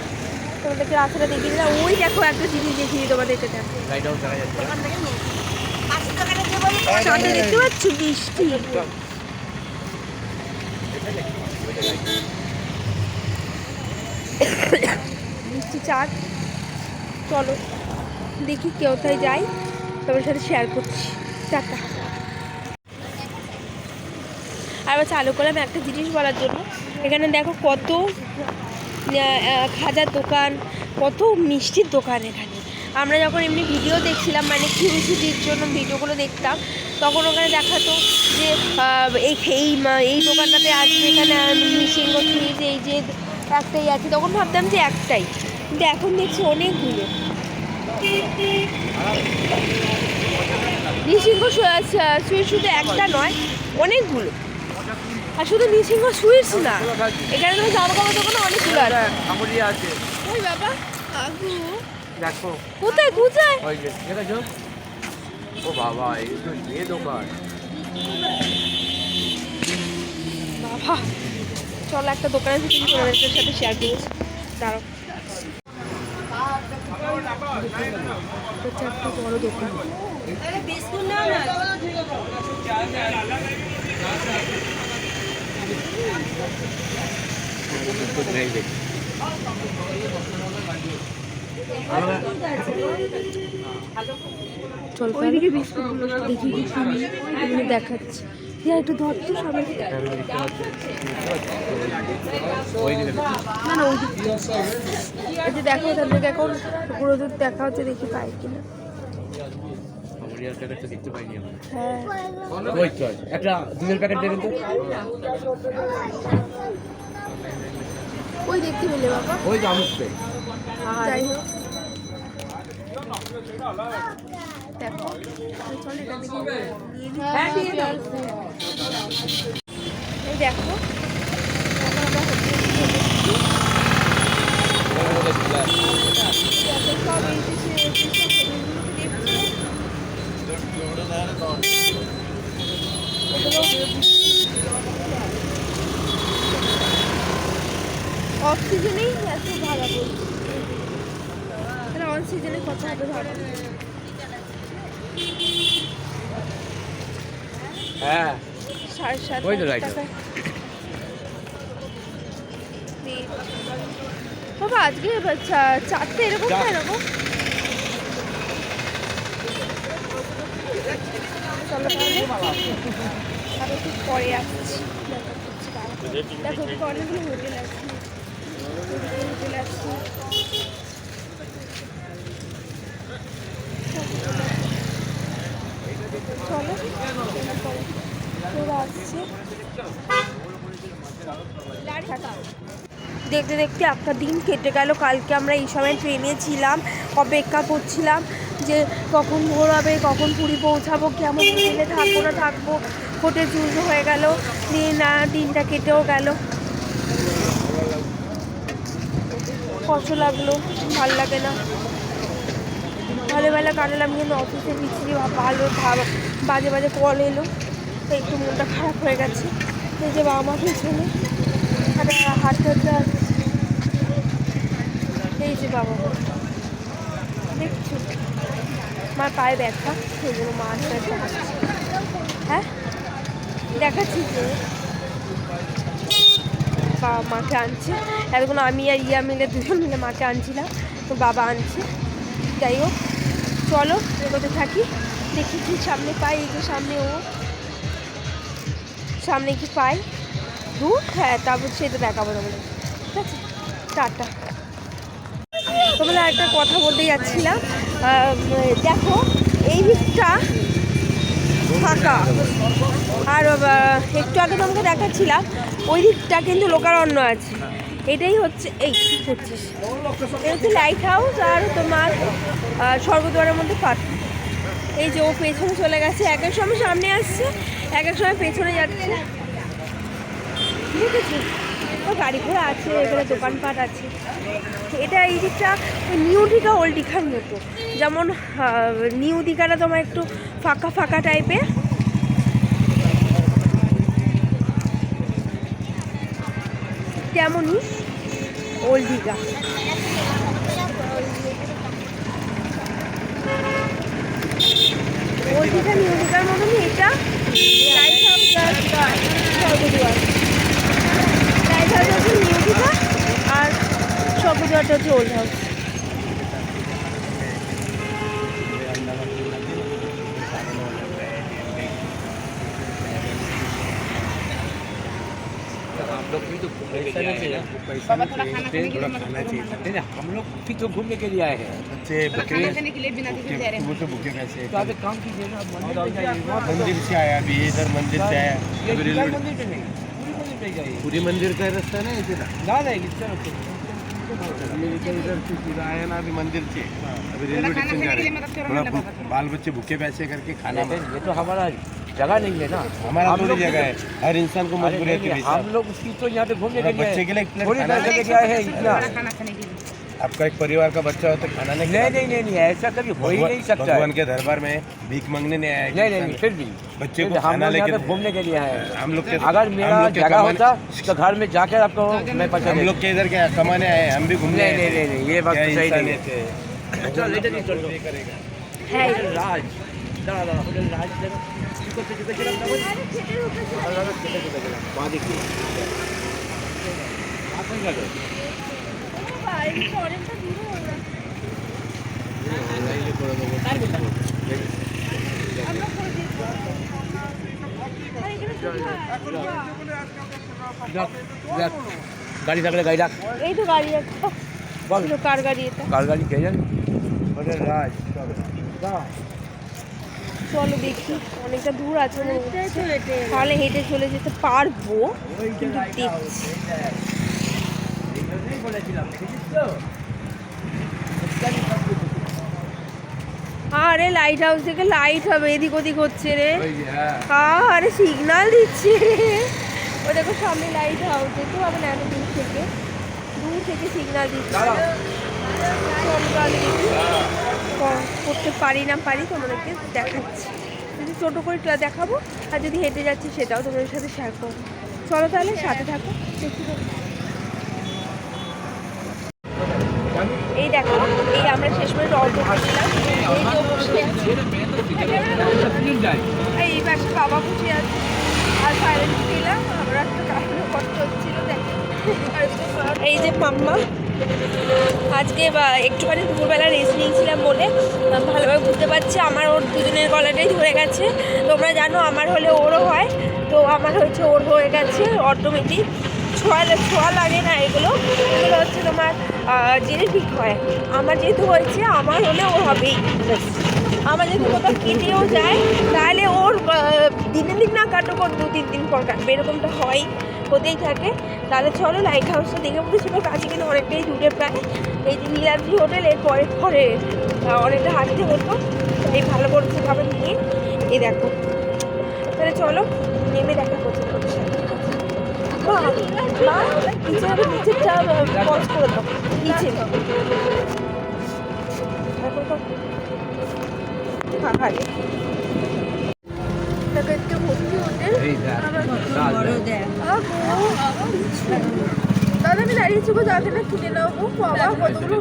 [SPEAKER 5] তোমাদেরকে রাস্তাটা দেখিয়ে দিলাম। ওই দেখো একটা জিনিস দেখিয়ে তোমাদেরকে। দেখো চাঁদা দেখতে পাচ্ছ, বৃষ্টি। মিষ্টি চাঁদ। চলো দেখি কোথায় যাই, তোমার সাথে শেয়ার করছি। টাটা। আবার চালু করলাম একটা জিনিস বলার জন্য। এখানে দেখো কত খাজার দোকান, কত মিষ্টির দোকান এখানে। আমরা যখন এমনি ভিডিও দেখছিলাম, মানে কিউরিসিটির জন্য ভিডিওগুলো দেখতাম, তখন ওখানে দেখাতো যে এই দোকানটাতে আসবে, এখানে সিংহ সুইট এই যে একটাই আছে। তখন ভাবতাম যে একটাই, কিন্তু এখন দেখছি অনেকগুলো। নৃসিংহ সুইট শুধু একটা নয়, অনেকগুলো। আর শুধু নৃসিংহ সুইটস না, এখানে তো জামা কাপড় দোকানে অনেকগুলো আছে। ওই বাবা,
[SPEAKER 4] দেখো
[SPEAKER 5] কোথায় কোথায়?
[SPEAKER 4] ওই যে দেখেছো? ও বাবা, এই তো মেয়ে দোকান।
[SPEAKER 5] বাবা চলো, একটা দোকানের ভিতরে তোমাদের সাথে শেয়ার করছি। দাঁড়াও, একটা বড় দোকান।
[SPEAKER 7] বিস্কুট নাও না।
[SPEAKER 5] চলো ওইদিকে বিস্কুটগুলো দেখি কি কিনি এগুলো দেখাচ্ছি। হ্যাঁ একটু ধর তো সবাই। না না ওই দিকটা এই যে দেখো তাদেরকে এখন গুঁড়ো দুধ দেখা হচ্ছে, দেখি পাই কিনা। হ্যাঁ
[SPEAKER 4] একটা দুধের প্যাকেট দেবেন তো।
[SPEAKER 5] ওই দেখতে পেলে বাবা,
[SPEAKER 4] ওই যে আমুকতে
[SPEAKER 5] যাই হোক দেখো চল এটা দেখি এই দেখো অফ সিজনেই এত ভাড়া পড়ছে, অন সিজনে কত হবে ভাড়া?
[SPEAKER 4] হ্যাঁ
[SPEAKER 5] 7.5
[SPEAKER 4] ওই তো রাইট।
[SPEAKER 5] টাকা। বাবা আজকে চারটে এরকম না এরকম। চলো তাহলে আরো একটু পরে আসছি। দেখো অনেকগুলো হোটেল আছে, হোটেল আছে। চলো ওরা আসছে। দেখতে দেখতে একটা দিন কেটে গেল। কালকে আমরা এই সময় ট্রেনে ছিলাম, অপেক্ষা করছিলাম যে কখন ভোর হবে, কখন পুরী পৌঁছাবো, কেমন হোটেলে থাকবো না থাকবো। হোটেল চুজ হয়ে গেল, দিনটা কেটেও গেল। কষ্ট লাগলো, ভাল লাগে না। ভালোবেলা কাটালাম কিন্তু অফিসে বিচ্ছিরি ভালো বাজে বাজে কল এলো, তাই একটু মনটা খারাপ হয়ে গেছে। এই যে বাবা মা পেছনে হাঁটতে হাঁটতে, এই যে বাবা মা দেখছো, মার পায়ে ব্যথা, সেই জন্য মা আস্তে আস্তে হাঁটছে। হ্যাঁ দেখাচ্ছি যে বাবা মাকে আনছে। এতক্ষণ আমি আর ইয়া মিলে দুজন মিলে মাকে আনছিলাম, তো বাবা আনছে। যাই হোক চলো এগোতে থাকি, দেখি কি সামনে পাই। এই যে সামনে ও সামনে কি পাই দূর, হ্যাঁ তারপর সেটা দেখাবো তোমাদের। ঠিক আছে টাটা। তোমাদের একটা কথা বলতে যাচ্ছিলাম, দেখো এই দিকটা ফাঁকা, আর একটু আগে তোমাকে দেখাচ্ছিলাম ওই দিকটা কিন্তু লোকারণ্য আছে। এটাই হচ্ছে এই কী করছিস, এটা হচ্ছে লাইট হাউস আর তোমার স্বর্গদ্বারের মধ্যে পার্থক্য। এই যে ও পেছনে চলে গেছে, এক এক সময় সামনে আসছে, এক এক সময় পেছনে যাচ্ছে। ঠিক আছে, ও গাড়ি ঘোড়া আছে, এখানে দোকানপাট আছে। এটা এই দিকটা নিউ দীঘা ওল্ড দীঘার মতো, যেমন নিউ দীঘাটা তোমার একটু ফাঁকা ফাঁকা টাইপের, তেমনই old Digha. Old Digha new দীঘার মতনই এটা। Light house Swargadwar, light house হচ্ছে নিউ দীঘা আর স্বর্গদ্বারটা হচ্ছে ওল্ড হাউস।
[SPEAKER 4] लोग भी तो घूमने के लिए आए हैं, थोड़ा खाना चाहिए। हम लोग भी तो घूमने के लिए आए हैं।
[SPEAKER 6] बच्चे वो तो भूखे कैसे
[SPEAKER 4] तो आप एक काम कीजिए ना, मंदिर पे जाइए।
[SPEAKER 6] मंदिर से आया अभी, इधर मंदिर से आया
[SPEAKER 4] ये
[SPEAKER 6] अभी
[SPEAKER 4] दीघा
[SPEAKER 6] रेलवे
[SPEAKER 4] मंदिर पे नहीं, पूरी मंदिर पे जाइए।
[SPEAKER 6] पूरी मंदिर का रास्ता है ना इधर
[SPEAKER 4] ना जाएगी चलो।
[SPEAKER 6] इधर से सीधा आया ना अभी मंदिर से, अभी रेलवे स्टेशन जा रहे हैं। थोड़ा बाल बच्चे भूखे पैसे करके खाना
[SPEAKER 4] ये तो हमारा जगह नहीं है ना,
[SPEAKER 6] हमारा
[SPEAKER 4] हम
[SPEAKER 6] थोड़ी
[SPEAKER 4] लोग
[SPEAKER 6] जगह है, हर इंसान को मजबूरी है।
[SPEAKER 4] नहीं, हम लोग उसकी तो यहाँ पे घूमने के लिए
[SPEAKER 6] बच्चे के लिए एक प्लेट
[SPEAKER 4] थोड़ी
[SPEAKER 6] खाना
[SPEAKER 4] पैसे लेके आए हैं इतना।
[SPEAKER 6] आपका एक परिवार का बच्चा हो तो खाना नहीं
[SPEAKER 4] नहीं नहीं नहीं नहीं, ऐसा कभी हो ही नहीं सकता है।
[SPEAKER 6] भगवान के दरबार में भीख मांगने नहीं आया
[SPEAKER 4] नहीं नहीं फिर भी
[SPEAKER 6] बच्चे को
[SPEAKER 4] हम
[SPEAKER 6] खाना
[SPEAKER 4] लोग यहाँ
[SPEAKER 6] लेके
[SPEAKER 4] पे घूमने के लिए आए हैं।
[SPEAKER 6] हम लोग के
[SPEAKER 4] अगर मेरा
[SPEAKER 6] हम लोग के
[SPEAKER 4] जगह
[SPEAKER 6] कमाने-
[SPEAKER 4] होता तो घर में जाकर आपको मैं पता
[SPEAKER 6] हम लोग के इधर क्या कमाने आए हैं, हम भी घूमने
[SPEAKER 4] नहीं नहीं नहीं ये बात
[SPEAKER 6] क्या
[SPEAKER 4] तो सही नहीं
[SPEAKER 6] इंसानियत है।
[SPEAKER 4] है। चल इधर ही चलो।
[SPEAKER 5] হ্যাঁ
[SPEAKER 4] राज दादा होटल राज देखो चुके चुके चला वहाँ देखिए आप कहीं गए
[SPEAKER 5] অনেকটা দূর
[SPEAKER 4] দেখ, গাড়ি থাকলে গাড়ি রাখ।
[SPEAKER 5] এই তো গাড়ি একটা
[SPEAKER 4] বল
[SPEAKER 5] কার গাড়ি এটা?
[SPEAKER 4] কার গাড়ি কে জানি? ওটা রাজ।
[SPEAKER 5] চলো দেখি, অনেকটা দূর আছে মনে হচ্ছে। তাহলে হেঁটে চলে যেতে পারবো, কিন্তু দেখছি। আরে লাইট হাউস থেকে লাইট হবে, এদিক ওদিক হচ্ছে রে। আরে সিগন্যাল দিচ্ছে রে। ও দেখো সামনে লাইট হাউস, দেখতে পাবে না এত দূর থেকে সিগন্যাল দিচ্ছে। চলো তাহলে দেখি করতে পারি না পারি তোমাদেরকে দেখাচ্ছি। যদি ছোটো করে দেখাবো, আর যদি হেঁটে যাচ্ছি সেটাও তোমাদের সাথে শেয়ার করবো। চলো তাহলে সাথে থাকো, দেখি। এই দেখো, এই আমরা শেষ করে অটো করছিলাম, এই যে বসে আছে, এই পাশে বাবা বসে আছে, আর সাইলেন্ট ছিলাম আমরা, একটা কারণে কষ্ট হচ্ছিল। দেখো এই যে মাম্মা আজকে একটুখানি দুপুরবেলা রেস্ট নিয়েছিলাম বলে ভালোভাবে বুঝতে পারছি। আমার ওর দুজনের গলাটাই ধরে গেছে, তোমরা জানো আমার হলে ওরও হয়, তো আমার হচ্ছে ওর হয়ে গেছে অটোমেটিক। ছোঁয়া লাগে না, এগুলো হচ্ছে তোমার জেনেটিক হয়। আমার যেহেতু হয়েছে, আমার হলে ওর হবেই। আমার যদি কোথাও কেটেও যায় তাহলে ওর দিনের দিন না কাটুক, ওর 2-3 দিন পর কাটবে, এরকমটা হয়, হতেই থাকে। তাহলে চলো লাইট হাউসটা দেখে পড়েছিল, কাছে কিন্তু অনেকটাই দূরে প্রায়। এই যে নীলাদ্রি হোটেল, এর পরে অনেকটা হাঁটতে হতো, এই ভালো করছে ভাবে নিয়ে। এই দেখো, তাহলে চলো নেমে দেখা করছে তোমাদের সাথে। নিচেরটা পজ করে দাও, নিচে দাদা আমি দাঁড়িয়েছি, যাতে না কিনে নাও। বাবা কতগুলো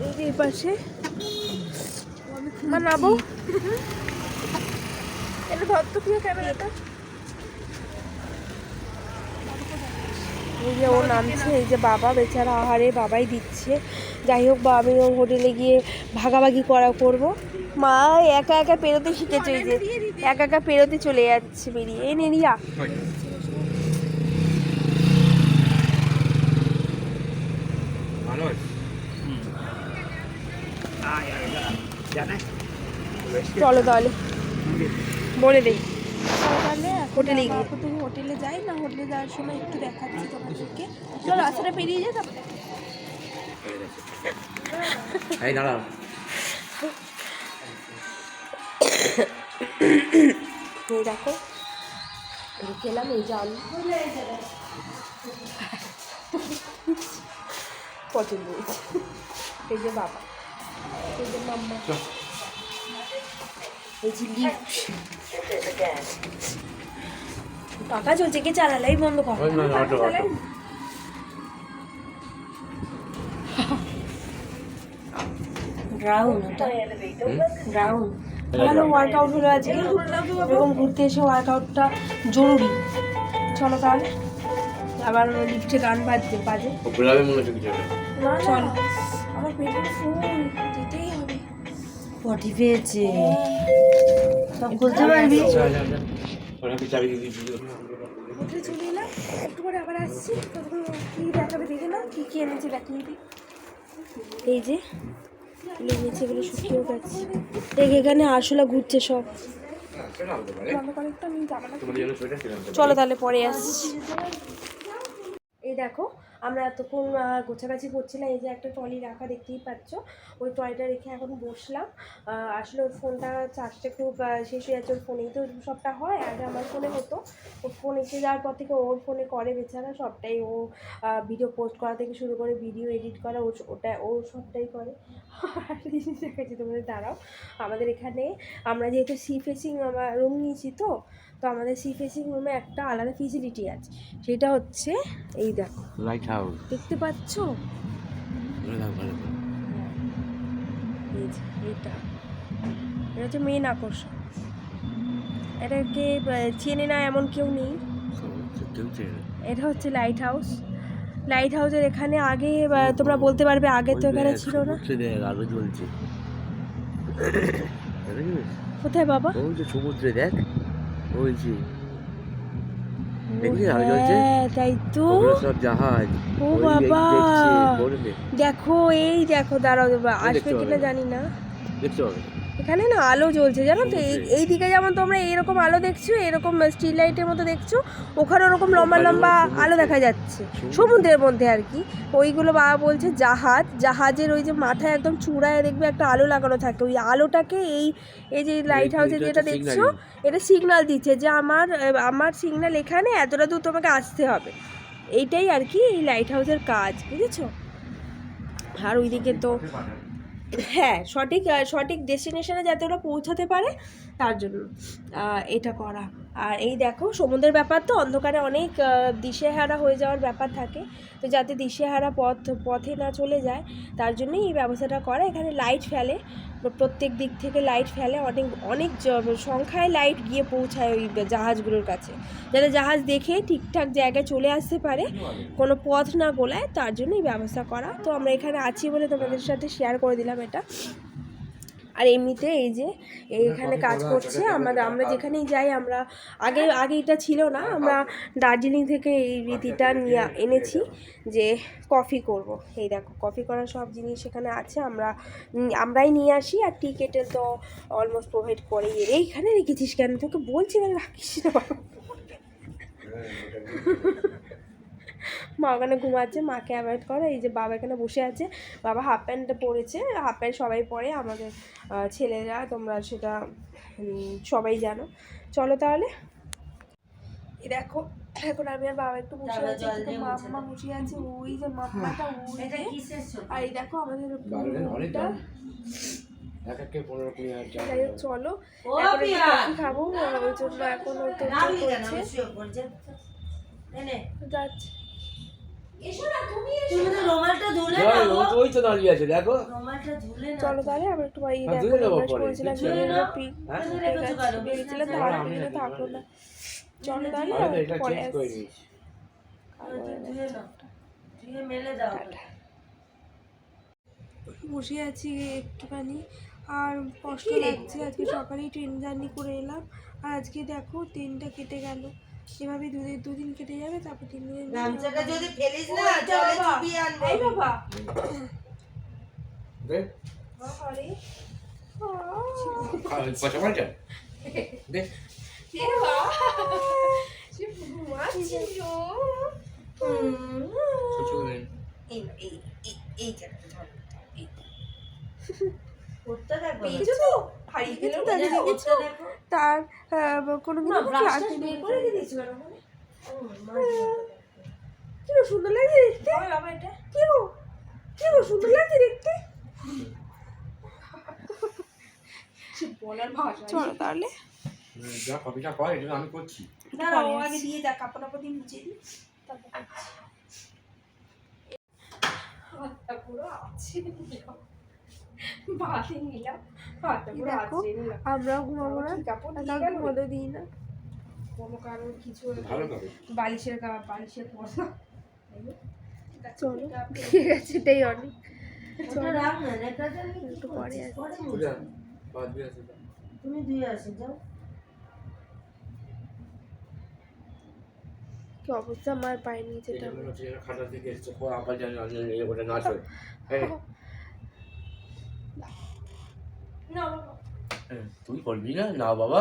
[SPEAKER 5] এই যে পাশে বানাবো, এটা ধরতো কি ক্যামেরাটা। এই যে ও নামছে, এই যে বাবা বেচারা আহারে, বাবাই দিচ্ছে। যাই হোক, বা আমি ওর হোটেলে গিয়ে ভাগাভাগি করবো। মা একা একা পেরোতে শিখেছে, এই যে একা একা পেরোতে চলে যাচ্ছে বেরিয়ে। এই নেরিয়া চলো তাহলে বলে দেই, তাহলে হোটেলে গিয়ে তুমি হোটেলে যাই না, হোটেলে যাওয়ার সময় একটু দেখাচ্ছি তোমাদেরকে। চলো রাস্তাটা পেরিয়ে যেতাম।
[SPEAKER 4] এই দাঁড়াও,
[SPEAKER 5] এই দেখো গেলাম, এই যে আলু পছন্দ হয়েছে। এই যে বাবা, এই যে মাম্মা, এই যে লিফট, পাকা চলছে, কে চালালাই বন্ধ কর।
[SPEAKER 7] গ্রাউন্ড
[SPEAKER 5] ভালো ওয়ার্কআউট হলো আজকে, এরকম ঘুরতে এসে ওয়ার্কআউটটা জরুরি। চলো তাহলে, আবার লিফটে গান বাজে চলো, আমার পেটের ফুল যেতেই হবে।
[SPEAKER 7] পটি পেয়েছে, সব খুলতে পারবি।
[SPEAKER 5] হোটেলে চলে এলাম, একটু করে আবার আসছি, ততক্ষণ কী দেখাবে দেখে না, কী এনেছে দেখিয়ে দিই। এই যে লেগেছে, এগুলো শুকিয়েও গেছে। এখানে আরশোলা ঘুরছে সব। চলো তাহলে পরে আসছি। এই দেখো, আমরা এতক্ষণ গোছাগাছি করছিলাম, এই যে একটা ট্রলি রাখা দেখতেই পাচ্ছ, ওই ট্রলিটা রেখে এখন বসলাম। আসলে ওর ফোনটা চার্জটা একটু শেষ হয়ে যাচ্ছে, ওর ফোনেই তো সবটা হয়, আগে আমার ফোনে হতো, ওর ফোন এসে যাওয়ার পর থেকে ওর ফোনে করে বেচারা সবটাই। ও ভিডিও পোস্ট করা থেকে শুরু করে ভিডিও এডিট করা, ও সবটাই করে। আর জিনিস দেখাচ্ছি তোমাদের, দাঁড়াও। আমাদের এখানে আমরা যেহেতু সি ফেসিং রুম নিয়েছি, তো আমাদের সি ফেসিং রুমে একটা আলাদা ফেসিলিটি আছে, সেটা হচ্ছে এই দেখো
[SPEAKER 4] লাইট হাউস,
[SPEAKER 5] দেখতে পাচ্ছ? এটা হচ্ছে মেন আকর্ষণ। এটাকে চেনে না এমন কেউ নেই। এটা হচ্ছে লাইট হাউস। লাইট হাউসের এখানে আগে তোমরা বলতে পারবে, আগে তো এখানে ছিল না।
[SPEAKER 4] আলো জ্বলছে,
[SPEAKER 5] কোথায় বাবা?
[SPEAKER 4] ওই যে সমুদ্রে দেখ, ওই যে দেখলি আলো জ্বলছে,
[SPEAKER 5] হ্যাঁ, তাই তো।
[SPEAKER 4] ওগুলো সব জাহাজ।
[SPEAKER 5] ও
[SPEAKER 4] ওই
[SPEAKER 5] বাবা,
[SPEAKER 4] দেখছে, বলবে
[SPEAKER 5] দেখো এই দেখো, দাঁড়াও আসবে
[SPEAKER 4] দেখতে
[SPEAKER 5] কিনা
[SPEAKER 4] হবে।
[SPEAKER 5] জানি না।
[SPEAKER 4] দেখতে হবে।
[SPEAKER 5] এখানে না আলো জ্বলছে জানো তো, এই দিকে যেমন তোমরা এইরকম আলো দেখছো, এরকম স্ট্রিট লাইটের মতো দেখছো, ওখানে ওরকম লম্বা লম্বা আলো দেখা যাচ্ছে সমুদ্রের মধ্যে আর কি। ওইগুলো বাবা বলছে জাহাজ, জাহাজের ওই যে মাথায় একদম চূড়ায় দেখবে একটা আলো লাগানো থাকে, ওই আলোটাকে এই যে লাইট হাউসে যেটা দেখছো, এটা সিগন্যাল দিচ্ছে যে আমার সিগন্যাল এখানে, এতটা দূর তোমাকে আসতে হবে। এইটাই আর কি এই লাইট হাউসের কাজ, বুঝেছো? আর ওইদিকে তো হ্যাঁ, সঠিক ডেস্টিনেশনে যাতে ওরা পৌঁছাতে পারে তার জন্য এটা করা। আর এই দেখো সমুদ্রের ব্যাপার তো, অন্ধকারে অনেক দিশেহারা হয়ে যাওয়ার ব্যাপার থাকে, তো যাতে দিশেহারা পথে না চলে যায় তার জন্যই এই ব্যবস্থাটা করা। এখানে লাইট ফেলে, প্রত্যেক দিক থেকে লাইট ফেলে, অনেক সংখ্যায় লাইট গিয়ে পৌঁছায় ওই জাহাজগুলোর কাছে, যাতে জাহাজ দেখে ঠিকঠাক জায়গায় চলে আসতে পারে, কোনো পথ না গোলায়, তার জন্যই ব্যবস্থা করা। তো আমরা এখানে আছি বলে তোমাদের সাথে শেয়ার করে দিলাম এটা। আর এমনিতে এই যে এখানে কাজ করছে, আমরা যেখানেই যাই, আমরা আগে এটা ছিল না, আমরা দার্জিলিং থেকে এই রীতিটা নিয়ে এনেছি যে কফি করব। এই দেখো কফি করার সব জিনিস এখানে আছে, আমরাই নিয়ে আসি। আর টি কেটেল তো অলমোস্ট প্রোভাইড করেই। এইখানে রেখেছিস কেন? তোকে বলছি কেন রাখিস না। মা ওখানে ঘুমাচ্ছে, মাকে অ্যাভয়েড করো। এই যে বাবা এখানে বসে আছে, বাবা হাফ প্যান্টটা পরেছে, হাফ প্যান্ট সবাই পরে, আমাদের ছেলেরা, তোমরা সেটা সবাই জানো। চলো তাহলে। এই দেখো এখন আমি আর বাবা একটু বসে আছি, মাম্মা বসে আছে, ওই যে মাম্মাটা ওই যে। আর এই দেখো আমাদের পুরোটা। যাই হোক চলো, এখন একটু কফি খাবো, ওই জন্য এখন ও তো করছে, যাচ্ছে।
[SPEAKER 4] ওই তো দাঁড়িয়ে আছে দেখো।
[SPEAKER 5] চলো তাহলে আমরা একটু করেছিলাম, বেরিয়েছিলাম, থাকলো না। চলো তাহলে পরে আসছি। বসে আছি একটুখানি, আর কষ্ট লাগছে। আজকে সকালেই ট্রেন জার্নি করে এলাম, আর আজকে দেখো ট্রেনটা কেটে গেল। এভাবে দুদিন কেটে যাবে, তারপর 3 দিন।
[SPEAKER 7] গামছাটা যদি ফেলিস না জলে চুবিয়ে আনবো।
[SPEAKER 5] এই বাবা
[SPEAKER 4] দে
[SPEAKER 5] আরে
[SPEAKER 4] পয়সা মারটা দে
[SPEAKER 5] এ বাবা সে ঘুমাচ্ছিল।
[SPEAKER 7] এই করতে দেখো
[SPEAKER 5] পেয়েছো তো? হারিয়ে গেলেও তাদের দেখেছো? তার কোনোদিনও ক্লাস নেই করে দিয়েছিল না। কি সুন্দর লাগছে দেখতে বাবা, এটা কি সুন্দর লাগছে দেখতে। বলার ভাষা। চলো তাহলে
[SPEAKER 4] যা কপিটা কর, এটা আমি করছি।
[SPEAKER 5] দাঁড়াও, আগে দিয়ে দেখ, কাপড় দিয়ে মুছে দিই, তারপর হাতটা পুরো আছে বাদে নিলাম, হাতটা পুরো আছে নিলাম। আমরাও ঘুমাবো না, কাপড় ঘুমাতে দিই না, কোনো কারণ কিছু বালিশের পয়সা। চলো ঠিক আছে, এটাই অনেক। একটু পরে আসি।
[SPEAKER 7] তুমি ধুয়ে আসো, যাও।
[SPEAKER 5] কি অবস্থা আমার পায়ে নিচে,
[SPEAKER 4] খাটা থেকে এসছে আবার জানি ওটা নাচ হয়। তুই করবি না? না বাবা,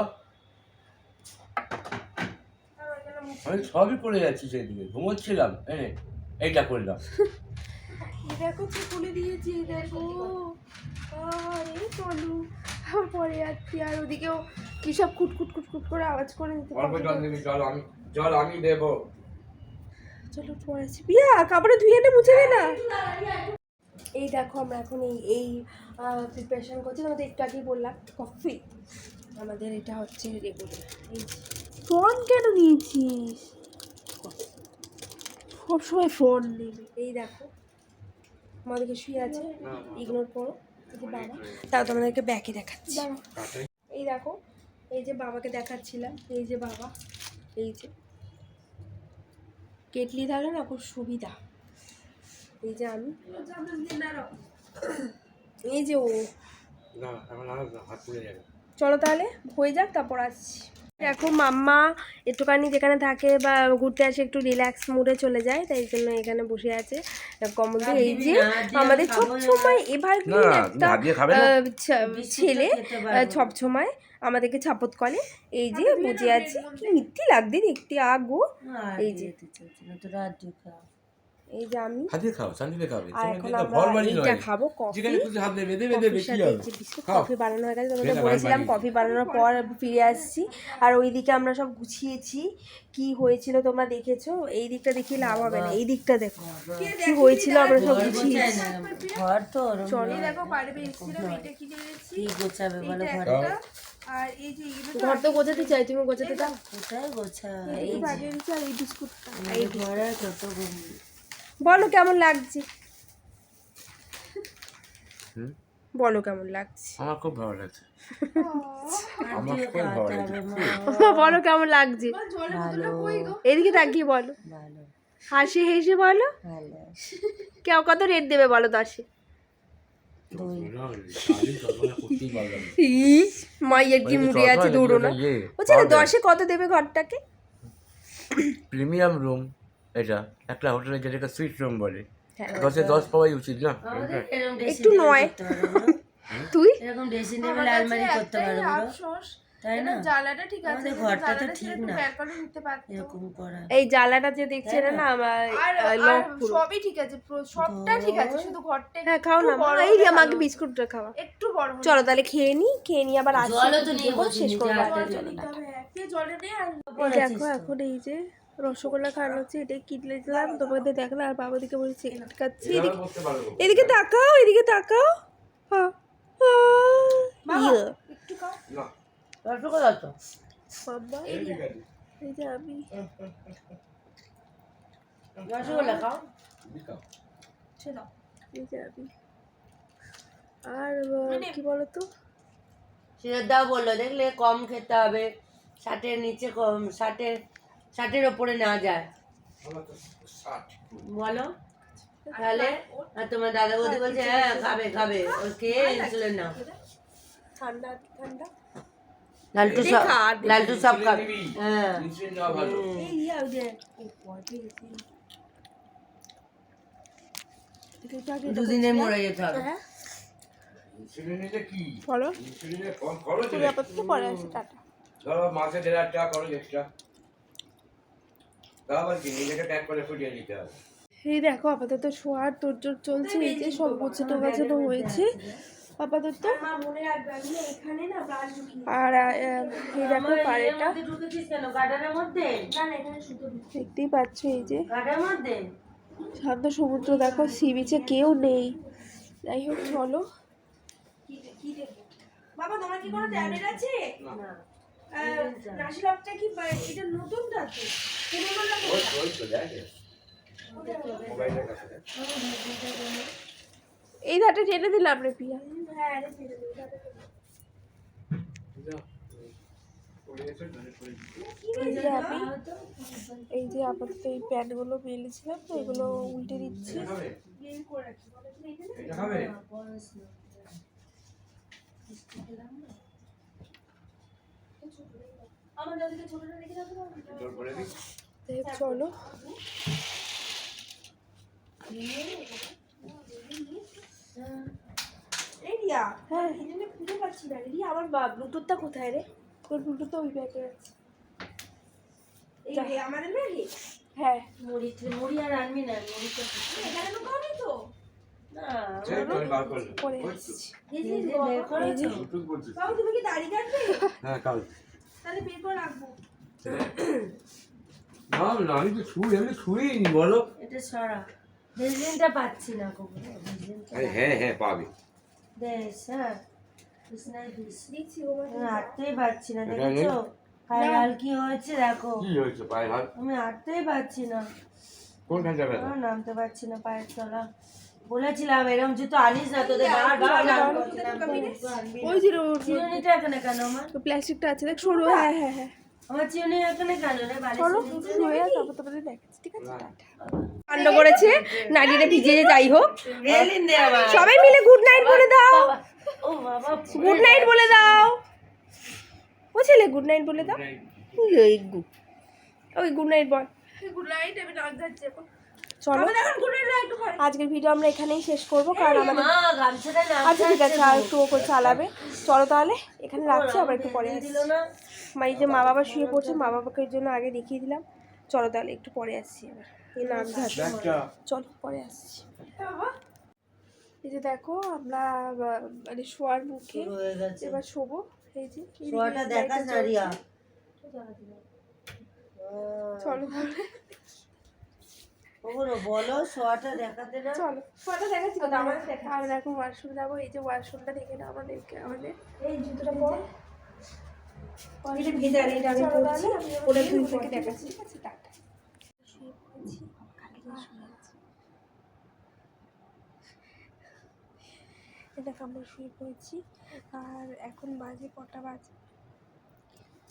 [SPEAKER 4] আমি সবই করে যাচ্ছি, সেদিকে ঘুমোচ্ছিলাম, এইটা করলাম।
[SPEAKER 5] দেখো খুলে দিয়েছি, দেখো আরে চলো আবার পরে যাচ্ছি। আর ওদিকেও কি সব খুট করে আওয়াজ করে দিতে।
[SPEAKER 4] অল্প জল দিবি, জল আমি দেবো।
[SPEAKER 5] চলো পরে আসছি। পিয়া কাপড়ে ধুয়ে এনে মুছে দে না। এই দেখো আমরা এখন এই প্রিপারেশন করছি, আমাদের একটু আগেই বললাম কফি। আমাদের এটা হচ্ছে রেগুলার। এই ফোন কেন নিয়েছিস? সবসময় ফোন নেবে। এই দেখো আমাদেরকে শুয়ে আছে, ইগনোর করো। এই যে বাবা, তাও তোমাদেরকে ব্যাকে দেখাচ্ছি। এই দেখো, এই যে বাবাকে দেখাচ্ছিলাম, এই যে বাবা, এই যে কেটলি থাকলে না খুব সুবিধা। এই যে আমি, এই যে ও,
[SPEAKER 4] না এখন হাত পুড়ে যাবে।
[SPEAKER 5] চলো তাহলে হয়ে যাক, তারপর আসছি। দেখো মাম্মা একটুখানি যেখানে থাকে বা ঘুরতে আসে একটু রিল্যাক্স মুডে চলে যায়, তাই জন্য এখানে বসে আছে কমল দিয়ে। এই যে আমাদের সবসময় এভারগ্রিন
[SPEAKER 4] না,
[SPEAKER 5] একটা
[SPEAKER 4] হাত দিয়ে খাবে না?
[SPEAKER 5] ছেলে সবসময় আমাদেরকে ছাপত করে। এই যে বুঝে আছে, কি মিথ্যি লাগবে দেখতে আগো। এই যে এই যে আমি
[SPEAKER 4] হাতে খাও, শান্তিতে খাবে।
[SPEAKER 5] আর এখন আমরা এইটা খাবো, কফি। কফি বানানো হয়ে গেছে, তোমাদের বলেছিলাম কফি বানানোর পর ফিরে আসছি। আর ওই দিকে আমরা সব গুছিয়েছি, কি হয়েছিল তোমরা দেখেছো। এই দিকটা দেখিয়ে লাভ হবে না, এই দিকটা দেখো কি হয়েছিল, আমরা সব গুছিয়েছি।
[SPEAKER 7] ঘর তো
[SPEAKER 5] চলো দেখো পারবে এসেছিলাম, এটা কি এনেছি,
[SPEAKER 7] কি গোছাবে বলো ঘর?
[SPEAKER 5] আর এই যে ঘর তো গোছাতে চাই, তুমি গোছাতে দাও।
[SPEAKER 7] কোথায় গোছা?
[SPEAKER 5] এই বাগে এনেছি আর এই বিস্কুটটা।
[SPEAKER 7] এই ঘরে কত
[SPEAKER 5] বলো কেমন লাগছে, বলো কেমন লাগছে।
[SPEAKER 4] আমার খুব ভালো লাগছে, আমার খুব ভালো লাগছে।
[SPEAKER 5] বলো কেমন লাগছে, এদিকে তাকিয়ে বলো,
[SPEAKER 7] ভালো
[SPEAKER 5] হাসি হেসে বলো।
[SPEAKER 7] ভালো
[SPEAKER 5] কেউ কত রেট দেবে বলো 10-এ? মাইয়ের কি মুড়ে আছে, দৌড়ো না। বলছে না 10-এ কত দেবে ঘরটাকে?
[SPEAKER 4] প্রিমিয়াম রুম এটা, একটা হোটেলে যেটাকে সুইট রুম বলে,
[SPEAKER 5] হ্যাঁ।
[SPEAKER 4] 10-এ 10 পাওয়াই উচিত না?
[SPEAKER 5] একটু নয় তুই
[SPEAKER 7] এরকম ড্রেসিং টেবিল আলমারি করতে পারো বলো, তাই না?
[SPEAKER 1] জ্বালাটা ঠিক আছে,
[SPEAKER 7] আমাদের ঘরটা তো ঠিক না
[SPEAKER 1] ব্যাকগ্রাউন্ডে নিতে পারতো।
[SPEAKER 7] এরকম করা।
[SPEAKER 5] এই জ্বালাটা যে দেখছে না আমার
[SPEAKER 1] আর
[SPEAKER 5] লক পুরো।
[SPEAKER 1] সবই ঠিক আছে, সবটা ঠিক আছে, শুধু ঘরটা
[SPEAKER 5] হ্যাঁ খাও না মা, এই যে আমাকে বিস্কুটটা খাওয়া।
[SPEAKER 1] একটু বড় হলে
[SPEAKER 5] চলো তাহলে খেয়ে নি আবার আসছি,
[SPEAKER 7] জলও তো নিয়ে
[SPEAKER 5] দেখো
[SPEAKER 7] বসে
[SPEAKER 5] শেষ করবো।
[SPEAKER 1] নিতে হবে, কে জলে নেই। আর
[SPEAKER 5] দেখো এখন এই যে রসগোল্লা খাওয়ানো হচ্ছে, এটা কিনলে দিলাম তোমাদের দেখলাম, আর বাবা দিকে বলছি খাচ্ছি। এদিকে তাকাও, এদিকে তাকাও। হ্যাঁ ইয়ে
[SPEAKER 1] একটু খাও।
[SPEAKER 7] রসগোল্লা তো
[SPEAKER 5] বাবা এই যে আমি
[SPEAKER 7] রসগোল্লা খাও।
[SPEAKER 1] ছেড়ে
[SPEAKER 5] এই যে আমি আর কি বলতো,
[SPEAKER 7] সিরাজদাও বললো দেখলে কম খেতে হবে, 60-এর নিচে কম, 60-এর ওপরে না যায় বলো তাহলে। আর তোমার দাদা বৌদি বলছে হ্যাঁ খাবে খাবে, ও খেয়ে ইনসুলিন নাও।
[SPEAKER 5] ঠান্ডা ঠান্ডা
[SPEAKER 7] লালটু সব খাবে। হ্যাঁ
[SPEAKER 5] এই ইয়া ওই যে
[SPEAKER 7] দুদিনে মরে যেতে হবে।
[SPEAKER 5] হ্যাঁ
[SPEAKER 4] ইনসুলিনটা কি?
[SPEAKER 5] বলো
[SPEAKER 4] ইনসুলিনের খরচ
[SPEAKER 5] তুমি আপাতত পরে আসো, টাটা।
[SPEAKER 4] ধরো মাসে 1,500 টাকা খরচ এক্সট্রা, তাও আবার কি নিজেকে ট্যাগ করে ফুটিয়ে দিতে হবে।
[SPEAKER 5] এই দেখো আপাতত শোয়ার তোড়জোড় চলছে, এই যে সব গোছানো গাছানো হয়েছে আপাতত। আর এই দেখো পাড়েটা দেখতেই পাচ্ছ, এই যে শান্ত সমুদ্র, দেখো সি বিচে কেউ নেই। যাই হোক চলো,
[SPEAKER 1] বাবা তোমার কি কোনো ট্যাবলেট আছে? নাশিলাপটা কি এটা নতুনটা তো, পুরোনোটা
[SPEAKER 4] ওই তো দেখে মোবাইলের কাছে দেখ।
[SPEAKER 5] এই ধারটা টেনে দিলাম রে পিয়া।
[SPEAKER 1] হ্যাঁ এটা ছেড়ে দিই।
[SPEAKER 5] এই যে আপাতত এই প্যান্টগুলো মেলেছিলাম তো, এগুলো উল্টে দিচ্ছি।
[SPEAKER 4] এটা খাবে? জোর করে দিই।
[SPEAKER 5] চলো
[SPEAKER 1] এই রিয়া, হ্যাঁ এখানে খুঁজে পাচ্ছি না রিয়া, আমার
[SPEAKER 5] ব্লুটুথটা কোথায় রে? তোর ব্লুটুথটা ওই ব্যাগে আছে।
[SPEAKER 1] এই আমাদের ব্যাগে
[SPEAKER 5] হ্যাঁ
[SPEAKER 7] মুড়ি আর আনবি না, মুড়ি তো
[SPEAKER 1] এখানে তো কমই তো।
[SPEAKER 7] না
[SPEAKER 4] এই তো আমি বার করলাম।
[SPEAKER 5] পরে
[SPEAKER 4] ওই তো।
[SPEAKER 5] আসছি।
[SPEAKER 7] বের করেছো?
[SPEAKER 4] টুক বলছিস।
[SPEAKER 1] বাবু তুমি কি দাড়ি কাটবে?
[SPEAKER 4] হ্যাঁ কাল।
[SPEAKER 1] তাহলে বের করে রাখবো।
[SPEAKER 4] না না আমি তো এমনি ছুঁইনি বলো।
[SPEAKER 7] এটা সরা ভেজলিনটা পাচ্ছি না কখনো, ভেজলিনটা
[SPEAKER 4] হ্যাঁ হ্যাঁ পাবে।
[SPEAKER 7] দেশ হ্যাঁ কৃষ্ণাই দিস
[SPEAKER 1] দিচ্ছি ও
[SPEAKER 7] আমি হাঁটতেই পারছি না,
[SPEAKER 4] এটা
[SPEAKER 7] দেখেছো পায়ের হাল কি হয়েছে দেখো,
[SPEAKER 4] কি হয়েছে পায়ে হাত?
[SPEAKER 7] আমি হাঁটতেই পারছি না,
[SPEAKER 4] কোনখান যাবে?
[SPEAKER 7] আমার নামতে পারছি না পায়ের তলা। বলেছিলাম এরকম জুতো আনিস না, তোদের বারবার নাম করছিলাম
[SPEAKER 5] ওই যে
[SPEAKER 7] চিরুনিটা এখানে কেন আমার?
[SPEAKER 5] প্লাস্টিকটা আছে দেখ, সরু। হ্যাঁ হ্যাঁ হ্যাঁ
[SPEAKER 7] আমার চিরুনি এখানে কেন রে?
[SPEAKER 5] চলো
[SPEAKER 7] বালিশের নিচে?
[SPEAKER 5] শুয়ে তারপর তোমাদের দেখাচ্ছি, ঠিক আছে? কাণ্ড করেছে নাড়িটা ভিজে, যাই হোক
[SPEAKER 7] ভেলিন দে আবার।
[SPEAKER 5] সবাই মিলে গুড নাইট বলে দাও,
[SPEAKER 7] ও বাবা
[SPEAKER 5] গুড নাইট বলে দাও। গুড নাইট বলে দাও। ওই গুড নাইট বল।
[SPEAKER 1] গুড নাইট, আমি রাত যাচ্ছি এখন।
[SPEAKER 5] চলো আজকের ভিডিও আমরা এখানেই শেষ করবো, কারণ আমাদের আচ্ছা ঠিক আছে আর একটু ওপর চালাবে। চলো তাহলে এখানে রাখছি, আবার একটু পরে আসছি। এই যে মা বাবা শুয়ে পড়ছে, মা বাবাকে এর জন্য আগে দেখিয়ে দিলাম। চলো তাহলে একটু পরে আসছি আবার, এই নাম ঝাড়ছে। চলো পরে আসছি। এই যে দেখো আমরা মানে শোয়ার মুখে এবার শোবো। এই যে চলো তাহলে
[SPEAKER 7] বলো শোয়াটা দেখাতে না।
[SPEAKER 5] চলো শোয়াটা দেখাচ্ছি তো, আমার দেখা। আমরা এখন ওয়াশরুম যাবো। এই যে ওয়াশরুমটা দেখে না আমাদেরকে, আমাদের এই জুতোটা পর এটা ভেজা, এটা আমি পরছি, ওটা দুই থেকে দেখাচ্ছি। ঠিক আছে, টাটা। শুয়ে পড়েছি, খালি শুয়ে আছি। এটা আমরা শুয়ে পড়েছি, আর এখন বাজে কটা বাজে?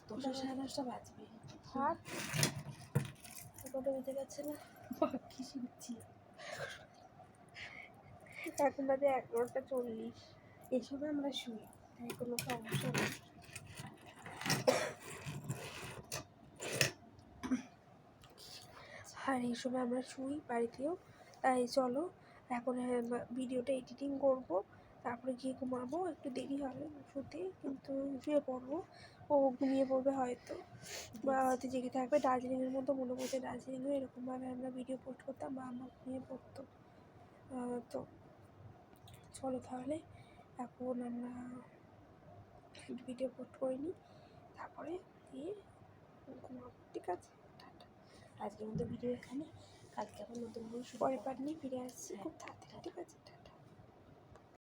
[SPEAKER 5] 10 সাড়ে 10টা বাজবে। আর কটা বেজে গেছে না, কি শুনছি এখন বাজে 11:40। এই সময় আমরা শুই, তাই কোনো সমস্যা নেই। আর এই সময় আমরা শুই বাড়িতেও। তাই চলো এখন ভিডিওটা এডিটিং করব, তারপরে গিয়ে ঘুমাবো। একটু দেরি হবে শুতে, কিন্তু শুয়ে পড়বো। ও ঘুমিয়ে পড়বে হয়তো, বা হয়তো জেগে থাকবে। দার্জিলিংয়ের মতো মনে পড়ছে, দার্জিলিংয়ে এরকমভাবে আমরা ভিডিও পোস্ট করতাম, বা আমরা ঘুমিয়ে পড়তো। তো চলো তাহলে এখন আমরা ভিডিও পোস্ট করে নিই, তারপরে দিয়ে ঘুমাবো। ঠিক আছে, টাটা। আজকের মতো ভিডিও এখানে, কালকে আবার নতুন পরের পার্ট নিয়ে ফিরে আসছি খুব তাড়াতাড়ি। ঠিক আছে।